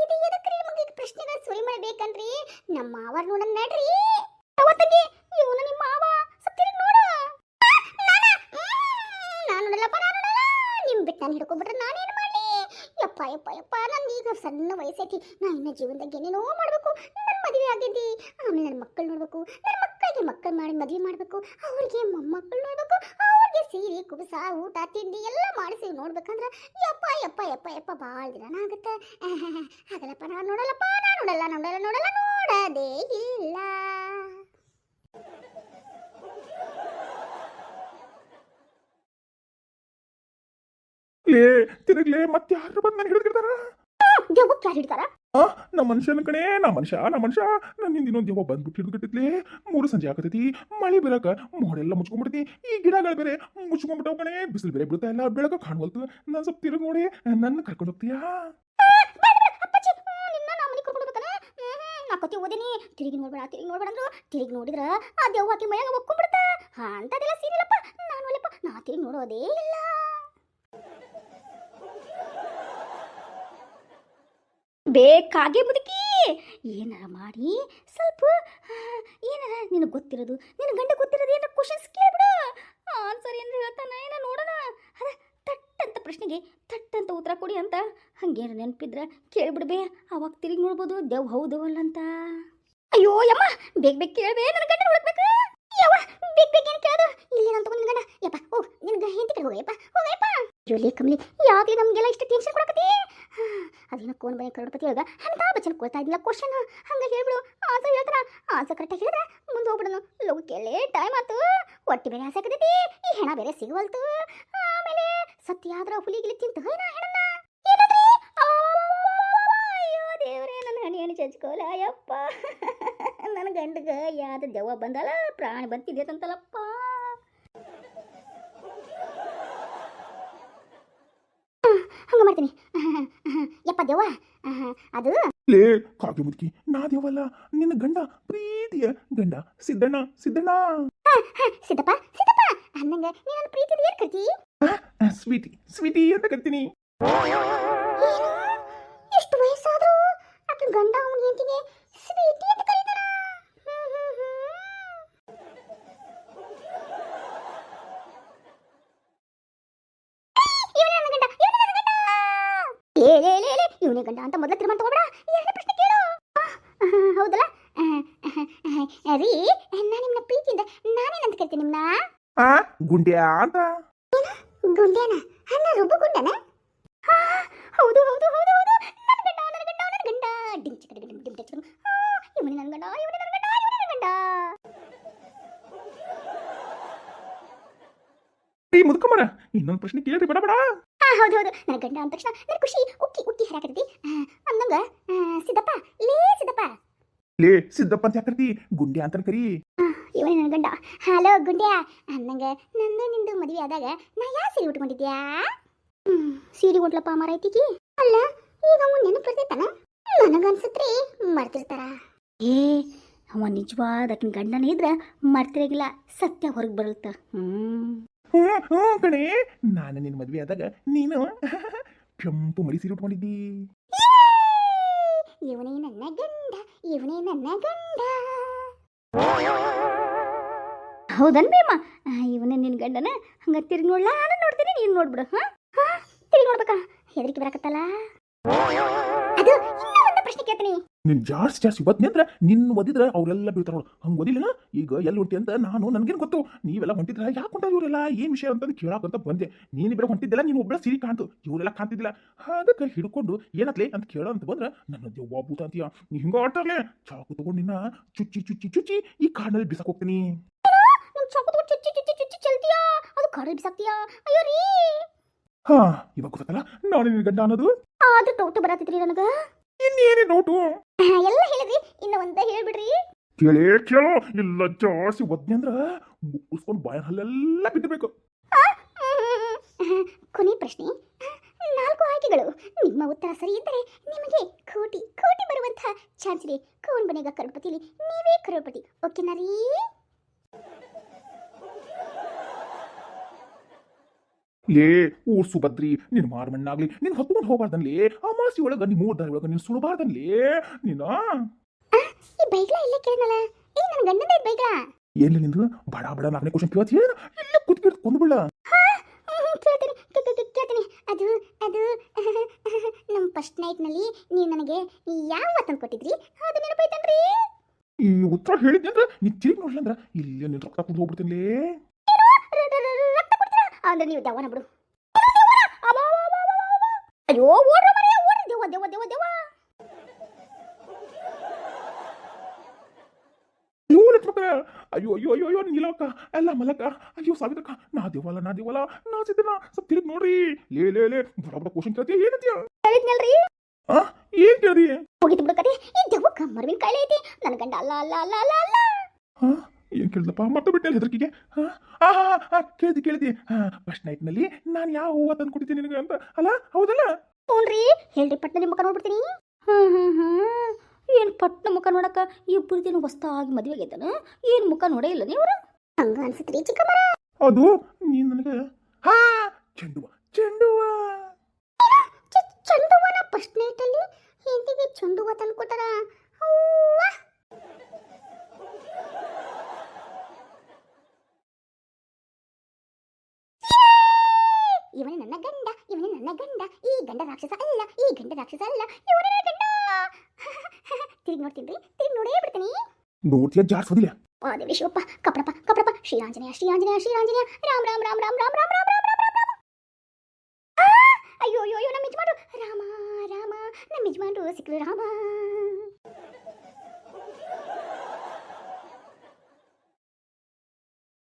Speaker 1: ಇದು ಎದಕ್ರಿ ಮಗ ಪ್ರಶ್ನೆಗಳ ಸುರಿ ಮಾಡಬೇಕನ್ರಿ? ನಮ್ಮ ಮಾವರ್ ನೋಡ ನಡ್ರಿ. ಅವತ್ತಂಗಿ ಇವನು ನಿಮ್ಮ ಮಾವ ಸತ್ತಿರಿ ನೋಡ. ನಾನು ನೋಡಲ್ಲಪ್ಪ, ನಿಮ್ ಬಿಟ್ಟು ನಾನು ಹಿಡ್ಕೊಂಡ್ಬಿಟ್ರೆ ನಾನೇನು ಮಾಡಲಿ? ಯಪ್ಪ ನಾನು ಈಗ ಸಣ್ಣ ವಯಸ್ಸೈತಿ. ನಾ ಇನ್ನ ಜೀವನದಾಗ ಏನೇನೋ ಮಾಡಬೇಕು. ನನ್ನ ಮದುವೆ ಆಗಿದ್ದಿ, ಆಮೇಲೆ ನನ್ನ ಮಕ್ಕಳು ನೋಡ್ಬೇಕು, ನನ್ನ ಮಕ್ಕಳಿಗೆ ಮಕ್ಕಳು ಮಾಡಿ ಮದುವೆ ಮಾಡಬೇಕು, ಅವ್ರಿಗೆ ಮೊಮ್ಮಕ್ಕಳು ನೋಡ್ಬೇಕು, ಅವ್ರಿಗೆ ಸೀರೆ ಕುಬಸ ಊಟ ತಿಂಡಿ ಎಲ್ಲ ಮಾಡಿಸಿ ನೋಡ್ಬೇಕಂದ್ರೆ ಯಪ್ಪ ಭಾಳ ದಿನ ಆಗುತ್ತೆ. ಹಾಗಲ್ಲಪ್ಪ, ನಾನು ನೋಡೋದೇ ಇಲ್ಲ.
Speaker 2: ಲೇ ತಿರುಗ್ಲೇ ಮತ್ತೆ ಯಾರು ಬಂದು ನಾನು ಹಿಡಿದಿರ್ತಾರ?
Speaker 1: ದೆವ್ವಕ್ಕೆ ಯಾರು ಹಿಡ್ತಾರ?
Speaker 2: ನಮ್ಮ ಮನುಷ್ಯನ ಕಣೆ, ನಾ ಮನುಷ್ಯ ನನ್ನ ಇನ್ನೊಂದು ದೆವ್ವ ಬಂದ್ಬಿಟ್ಟು ಹಿಡಿದ್ಬಿಟ್ಟಿದ್ಲಿ. 3 ಸಂಜೆ ಆಗತೈತಿ, ಮಳೆ ಬರಕ ಮೋಡೆಲ್ಲ ಮುಚ್ಕೊಂಡ್ಬಿಡ್ತಿ. ಈ ಗಿಡಗಳು ಬೇರೆ ಮುಚ್ಕೊಂಡ್ಬಿಟ್ಟವು ಕಣೆ. ಬಿಸಿಲು ಬೇರೆ ಬಿಡ್ತಾ ಇಲ್ಲ, ಬೆಳಕ ಕಾಣವಲ್ತು. ನಾನು ಸ್ವಲ್ಪ ತಿರುಗಿ ನೋಡಿ ನನ್ನ ಕರ್ಕೊಂಡು ಹೋಗ್ತೀಯಾ? ತಿರುಗಿ ನೋಡ್ಬೇಡ ಅಂದ್ರು. ತಿರುಗಿ ನೋಡಿದ್ರ ಆ ದೆವ್ವ ಹಾಕಿ ಮೈಯಾಗ ಒಕ್ಕೊಂಡ್ಬಿಡ್ತ. ಅಂತದೆಲ್ಲ ಸೀರಿಯಲ್ಲಪ್ಪ. ನಾ ತಿರುಗಿ ನೋಡೋದೇ ಇಲ್ಲ.
Speaker 1: ಬೇಕಾಗೆ ಮುದುಕಿ ಏನಾರ ಮಾಡಿ ಸ್ವಲ್ಪ ಏನಾರ ನಿನಗೆ ಗೊತ್ತಿರೋದು ನಿನ್ನ ಗಂಡ ಗೊತ್ತಿರೋದು ಏನಾರ ಕ್ವಶನ್ಸ್ ಕೇಳ್ಬಿಡು ಆನ್ಸರ್ ಏನಾರ ಹೇಳ್ತಾನ ಏನ ನೋಡೋಣ ಅದ ತಟ್ ಅಂತ ಪ್ರಶ್ನೆಗೆ ತಟ್ ಅಂತ ಉತ್ತರ ಕೊಡಿ ಅಂತ ಹಂಗೇನು ನೆನಪಿದ್ರೆ ಕೇಳ್ಬಿಡ್ಬೇ ಅವಾಗ ತಿರುಗಿ ನೋಡ್ಬೋದು ದೇವ್ ಹೌದು ಅಲ್ಲ ಅಂತ ಅಯ್ಯೋ ಯಮ್ಮ ಬೇಗ ಬೇಗ ಕೇಳ್ಬೇ ನನ್ನ ಗಂಡ ಹುಡುಕ್ಬೇಕು ಯವ್ವ ಬೇಗ ಬೇಗ ಏನು ಕೇಳೋದು ಇಲ್ಲಿ ನಾನು ತಗೊಂಡು ನಿನ್ನ ಗಂಡ ಯಪ್ಪ ಹೋಗ್ ನಿನ್ಗೆ ಹೆಂಡತಿ ಕಡೆ ಹೋಗಯ್ಯಪ್ಪ ಹೋಗಯ್ಯಪ್ಪ ಜೋಲಿ ಕಮ್ಲಿ ಯಾಕೆ ನಮಗೆಲ್ಲ ಇಷ್ಟು ಟೆನ್ಷನ್ ಕೊಡಕತ್ತಿ ಅದೇನೋ ಕೋನ್ ಬೈ ಕರೋಡ್ಪತಿ ಒಳಗ ಅಂತ ಬಚ್ಚನ್ ಕೊಡ್ತಾ ಇದ್ದಿಲ್ಲ ಕ್ವಶನ್ ಹಂಗೆ ಹೇಳ್ಬಿಡು ಆನ್ಸರ್ ಹೇಳ್ತಾರ ಆನ್ಸರ್ ಕರೆಕ್ಟಾಗಿ ಹೇಳಿದ್ರೆ ಮುಂದೆ ಹೋಗ್ಬಿಡೋನು ಲಗು ಕೇಳಿ ಟೈಮ್ ಆಯ್ತು ಹೊಟ್ಟೆ ಬೇರೆ ಆಸಕ್ತೈತಿ ಈ ಹೆಣ ಬೇರೆ ಸಿಗವಲ್ತು ಆಮೇಲೆ ಸತ್ಯ ಆದ್ರ ಹುಲಿಗಿಲಿ ತಿಂತ ಹೆಣನ್ನ ಏನಂದ್ರಿ ಅಯ್ಯೋ ದೇವ್ರೇ ನನ್ನ ಹಣಿ ಚಚ್ಕೋಲ ಅಯ್ಯಪ್ಪ ನನ್ನ ಗಂಡಗ ಯಾವ್ದು ದೆವ್ವ ಬಂದಲ್ಲ ಪ್ರಾಣಿ ಬಂತಿದ್ದೇತಂತಲ್ಲಪ್ಪ ಹಂಗ ಮಾಡ್ತೀನಿ ಯಪ್ಪ ದೆವ್ವ ಅದು
Speaker 2: ಲೇ ಕಾಗೆ ಮುದುಕಿ ನಾ ದೇವಲ್ಲ ನಿನ್ನ ಗಂಡ ಪ್ರೀತಿಯ ಗಂಡ ಸಿದ್ದಣ್ಣ ಸಿದ್ದಣ್ಣ
Speaker 1: ಸಿದ್ದಪ್ಪ ಸಿದ್ದಪ್ಪ ಅನ್ನಂಗ ನೀ ನನ್ನ ಪ್ರೀತಿದ ಏನ್ ಕರ್ತಿ
Speaker 2: ಸ್ವೀಟಿ ಸ್ವೀಟಿ ಅಂತ ಕರಿತೀನಿ
Speaker 1: ಎಷ್ಟು ವಯಸ್ಸಾದ್ರೂ ಆಕೆ ಗಂಡ ಅವನ ಹೆಂಡತಿಗೆ ಸ್ವೀಟಿ ಅಂತ ಕರೀತಾರ ಇವನೇ ಗಂಡ ಅಂತ ಮೊದಲ ತೀರ್ಮಾನ ತಗೋಬೇಡ ಎರಡನೇ ಪ್ರಶ್ನೆ ಕೇಳು ಹೌದಲ್ಲ ರೀ ನಾ ನಿಮ್ನ ಪ್ರೀತಿಯಿಂದ ನಾನೇನಂತ ಕರಿತೀನಿ ನಿಮ್ನ
Speaker 2: ಗುಂಡ್ಯಾ ಅಂತ
Speaker 1: ಗುಂಡ್ಯಾನ ಅನ್ನ ರುಬ್ಬು ಗುಂಡನ ಹೌದು ಹೌದು ಹೌದು ಹೌದು ನನ್ನ ಗಂಡ ನನ್ನ ಗಂಡ ನನ್ನ ಗಂಡ ಡಿಂಗ್ ಚಿಕ್ಕ ಡಿಂಗ್ ಡಿಂಗ್ ಡಿಂಗ್ ಇವನೇ ನನ್ನ ಗಂಡ ಇವನೇ ನನ್ನ ಗಂಡ ಇವನೇ ನನ್ನ ಗಂಡ
Speaker 2: ಈ ಮುದುಕಮ್ಮರ ಇನ್ನೊಂದು ಪ್ರಶ್ನೆ ಕೇಳ್ರಿ ಬಡ ಬಡ
Speaker 1: ಹೌದು ಹೌದು ನನ್ನ ಗಂಡ ಅಂದ ತಕ್ಷಣ ನನ್ನ ಖುಷಿ ಉಕ್ಕಿ ಉಕ್ಕಿ ಹರಾಕತೈತಿ ಅಂದಂಗ ಸಿದ್ದಪ್ಪ ಲೇ ಸಿದ್ದಪ್ಪ
Speaker 2: ಲೇ ಸಿದ್ದಪ್ಪ ಅಂತ ಯಾಕರ್ತಿ ಗುಂಡ್ಯಾ ಅಂತ ಕರಿ
Speaker 1: ಇವನೇ ನನ್ನ ಗಂಡ ಹಲೋ ಗುಂಡ್ಯಾ ಅನ್ನಂಗ ನಂದು ನಿಂದು ಮದುವೆ ಆದಾಗ ನಾ ಯಾವ ಸೀರೆ ಉಟ್ಕೊಂಡಿದ್ಯಾ ಸೀರೆ ಉಟ್ಲಪ್ಪ ಮಾರೈತಿಕಿ ಅಲ್ಲ ಈಗ ಅವನು ನೆನಪು ಬರ್ತೈತನ ನನಗನ್ಸತ್ರಿ ಮರ್ತಿರ್ತಾರ ಏ ಅವ ನಿಜವಾದ ಆಕಿನ ಗಂಡನೇ ಇದ್ರ ಮರ್ತಿರಾಗಿಲ್ಲ ಸತ್ಯ ಹೊರಗೆ ಬರುತ್ತ
Speaker 2: ಹ್ಞೂ ಕಣೆ ನಾನು ನಿನ್ನ ಮದ್ವೆ ಆದಾಗ ನೀನು ಕೆಂಪು ಮಡಿ ಸೀರೆ ಉಟ್ಕೊಂಡಿದ್ದಿ
Speaker 1: ಇವನೇ ನನ್ನ ಗಂಡ ಇವನೇ ನನ್ನ ಗಂಡ ಹೌದನ್ ಬೇಮ ಇವನೇ ನಿನ್ನ ಗಂಡನ ಹಂಗ ತಿರುಗಿ ನೋಡ್ಲಾ ನಾನು ನೋಡ್ತೀನಿ ನೀನು ನೋಡ್ಬಿಡು ಹಾ ತಿರುಗಿ ನೋಡ್ಬೇಕಾ ಹೆದರಿಕೆ ಬರಕತ್ತಲ್ಲ ಅದು ಇನ್ನೂ ಒಂದು ಪ್ರಶ್ನೆ ಕೇಳ್ತೀನಿ
Speaker 2: ನಿನ್ ಜಾಸ್ತಿ ಬದ್ನಿ ಅಂದ್ರೆ ನಿನ್ನ ಓದಿದ್ರೆ ಅವರೆಲ್ಲ ಬೀಳ್ತಾರ ಹಂಗೆ ಓದಿಲ್ಲ ಈಗ ಎಲ್ಲಿ ಹೊಂಟಿ ಅಂತ ನಾನು ನನಗೇನು ಗೊತ್ತು ನೀವೆಲ್ಲ ಹೊಂಟಿದ್ರ ಯಾಕೆ ಹೊಂಟ ಇವರೆಲ್ಲ ಏನು ವಿಷಯ ಅಂತಂದು ಕೇಳಾಕಂತ ಬಂದೆ ನೀನು ಬೇರೆ ಹೊಂಟಿದ್ದಿಲ್ಲ ನೀನು ಒಬ್ಬಳ ಸೀರೆ ಕಾಣ್ತು ಇವರೆಲ್ಲ ಕಾಣ್ತಿದ್ದಿಲ್ಲ ಅದಕ್ಕೆ ಹಿಡ್ಕೊಂಡು ಏನತ್ಲೆ ಅಂತ ಕೇಳೋ ಅಂತ ಬಂದ್ರೆ ನನ್ನ ದೆವ್ವ ಭೂತ ಅಂತೀಯ ನೀ ಹಿಂಗ ಆಡ್ತಾರಲೆ ಚಾಕು ತಗೊಂಡು ನಿನ್ನ ಚುಚ್ಚಿ ಚುಚ್ಚಿ ಚುಚ್ಚಿ ಈ ಕಾಡಿನಲ್ಲಿ ಬಿಸಾಕ್ ಹೋಗ್ತೀನಿ
Speaker 1: ಚುಚ್ಚಿ ಚುಚ್ಚಿ ಚುಚ್ಚಿ ಚಲ್ತಿಯಾ ಅದು ಕಾಡಲ್ಲಿ ಬಿಸಾಕ್ತಿಯಾ ಅಯ್ಯೋ ರೀ
Speaker 2: ಹಾ ಇವಾಗ ಗೊತ್ತಲ್ಲ ನಾನು ನಿನ್ನ ಗಂಡ ಅನ್ನೋದು
Speaker 1: ಆದ್ರೂ ಡೌಟ್ ಬರತ್ತಿದ್ರಿ ನನಗ
Speaker 2: ಇನ್ನೇನೇ ನೋಟು
Speaker 1: ಎಲ್ಲ ಹೇಳಿದ್ರಿ ಇನ್ನ ಒಂದ ಹೇಳ್ಬಿಡ್ರಿ
Speaker 2: ಕೇಳೋ ಇಲ್ಲ ಜಾಸ್ತಿ ಒದ್ನೆ ಅಂದ್ರ ಮುಗಿಸ್ಕೊಂಡು ಬಾಯ ಹಲ್ಲೆಲ್ಲ ಬಿದ್ದಬೇಕು
Speaker 1: ಕೊನೆ ಪ್ರಶ್ನೆ 4 ಆಯ್ಕೆಗಳು ನಿಮ್ಮ ಉತ್ತರ ಸರಿ ಇದ್ದರೆ ನಿಮಗೆ ಕೋಟಿ ಕೋಟಿ ಬರುವಂತಹ ಚಾನ್ಸ್ ಇದೆ ಕೌನ್ ಬನೇಗ ಕರೋಡ್ಪತಿಲಿ ನೀವೇ ಕರೋಡ್ಪತಿ ಓಕೆನಾ ರೀ
Speaker 2: ಲೇ ಊರ್ ಸುಭದ್ರಿ ನಿನ್ ಮಾರಮಣ್ಣಾಗ್ಲಿ ನಿನ್ ಹೊತ್ಕೊಂಡು ಹೋಗ್ಬಾರ್ದನ್ಲಿ ಅಮಾಸಿ ಒಳಗ ನಿಮ್ 3 ದಾರಿ ಒಳಗ ನೀನ್ ಸುಳಬಾರ್ದನ್ಲಿ ನೀನ
Speaker 1: ಈ ಬೈಗ್ಲಾ ಇಲ್ಲ ಕೇಳನಲ್ಲ ಏ ನನ್ನ ಗಂಡನ ಬೈಗ್ಲಾ
Speaker 2: ಏನ್ಲಿ ನಿಂದು ಬಡ ಬಡ ನಾಲ್ಕನೇ ಕ್ವಶನ್ ಕೇಳ್ತಿ ಇಲ್ಲ ಕುತ್ಬಿಟ್ಟು ಕೊಂದ್ಬಿಡ
Speaker 1: ಕೇಳ್ತೀನಿ ಅದು ಅದು ನಮ್ಮ ಫಸ್ಟ್ ನೈಟ್ ನಲ್ಲಿ ನೀವು ನನಗೆ ಯಾವ ತಂದು ಕೊಟ್ಟಿದ್ರಿ ಅದು ನೆನಪೈತನ್ರಿ
Speaker 2: ಈ ಉತ್ತರ ಹೇಳಿದ್ನಿ ಅಂದ್ರೆ ನೀ ತಿರುಗಿ ನೋಡ್ಲಿ ಅಂದ್ರ ಇಲ್ಲಿ ನಿನ್ ರಕ್ತ ಕುಡ್ದು ಹೋಗ್ಬಿಡ್ತೀನಿ
Speaker 1: ಅಂದ್ರೆ ನೀವು ದೆವ್ವನ ಬಿಡು ಅಯ್ಯೋ ಓಡ್ರ ಮರಿಯ ಓಡ್ರಿ ದೆವ್ವ ದೆವ್ವ ದೆವ್ವ ದೆವ್ವ
Speaker 2: ಅಯ್ಯೋ ಅಯ್ಯೋ ಅಯ್ಯೋ ಅಯ್ಯೋ ನೀಲಕ್ಕ ಎಲ್ಲ ಮಲಕ ಅಯ್ಯೋ ಸಾವಿತ್ರಕ್ಕ ನಾ ದೇವಲ್ಲ ನಾ ಸಿದ್ದನ ಸ್ವಲ್ಪ ತಿರುಗಿ ನೋಡ್ರಿ ಲೇ ಬಡ ಬಡ ಕ್ವಶನ್ ಕೇಳ್ತೀಯ ಏನಂತೀಯ
Speaker 1: ಹೇಳಿದ್ನಲ್ರಿ
Speaker 2: ಏನ್ ಕೇಳ್ದಿ
Speaker 1: ಹೋಗಿತ್ತು ಬಿಡಕತೆ ಈ ದೆವ್ವಕ್ಕ ಮರವಿನ ಕಾಯಿಲೆ ಐತಿ ನನ್ನ ಗಂಡ ಅಲ್ಲ ಅಲ್ಲ ಅಲ್ಲ ಅಲ್ಲ ಅಲ್ಲ
Speaker 2: ಏನ್ ಕೇಳ್ದಪ್ಪ ಮತ್ತೆ ಬಿಟ್ಟೆ ಹೆದರ್ಕಿಗೆ ಕೇಳ್ದಿ ಫಸ್ಟ್ ನೈಟ್ ನಲ್ಲಿ ನಾನು ಯಾವ ಹೂವ ತಂದು ಕೊಡ್ತೀನಿ ನಿನಗೆ ಅಂತ ಅಲ್ಲ ಹೌದಲ್ಲ
Speaker 1: ಹ್ಞೂನ್ರಿ ಹೇಳ್ರಿ ಪಟ್ನ ನಿಮ್ಮ ಮುಖ ನೋಡ್ಬಿಡ್ತೀನಿ ಏನು ಪಟ್ನ ಮುಖ ನೋಡಕ್ಕ ಇಬ್ಬರು ದಿನ ಹೊಸ್ತಾಗಿ ಮದುವೆ ಆಗೈತನ ಏನು ಮುಖ ನೋಡೇ ಇಲ್ಲ ನೀವು ಹಂಗ ಅನ್ಸತ್ರಿ ಚಿಕ್ಕಮ್ಮ
Speaker 2: ಅದು ನೀನ್ ನನಗೆ ಚೆಂಡುವ
Speaker 1: ಚಂದುವನ ಫಸ್ಟ್ ನೈಟ್ ಅಲ್ಲಿ ಹೆಂಡತಿಗೆ ಚಂಡು ಹೂವ ತಂದು ಕೊಟ್ಟಾರ ಅವ್ವ ಇವನೇ ನನ್ನ ಗಂಡ ಇವನೇ ನನ್ನ ಗಂಡ ಈ ಗಂಡ ರಾಕ್ಷಸ ಅಲ್ಲ ಈ ಗಂಡ ರಾಕ್ಷಸ ಅಲ್ಲ ಇವನೇ ನನ್ನ ಗಂಡ ತಿರುಗಿ ನೋಡ್ತೀನಿ ತಿರುಗಿ ನೋಡೇ ಬಿಡ್ತೀನಿ
Speaker 2: ನೋಡ್ತೀಯ ಜಾಡ್ಸೋದಿಲ್ಲ
Speaker 1: ಓ ದೇವಿ ಶಿವಪ್ಪ ಕಪಡಪ್ಪ ಕಪಡಪ್ಪ ಶ್ರೀರಾಂಜನೇಯ ಶ್ರೀರಾಂಜನೇಯ ಶ್ರೀರಾಂಜನೇಯ ರಾಮ್ ರಾಮ್ ರಾಮ್ ರಾಮ್ ರಾಮ್ ರಾಮ್ ರಾಮ್ ರಾಮ್ ರಾಮ್ ರಾಮ್ ರಾಮ್ ಅಯ್ಯೋ ಅಯ್ಯೋ ಅಯ್ಯೋ ನಮ್ಮ ಯಜಮಾನ್ರು ರಾಮ ರಾಮ ನಮ್ಮ ಯಜಮಾನ್ರು ಸಿಕ್ಕರು ರಾಮ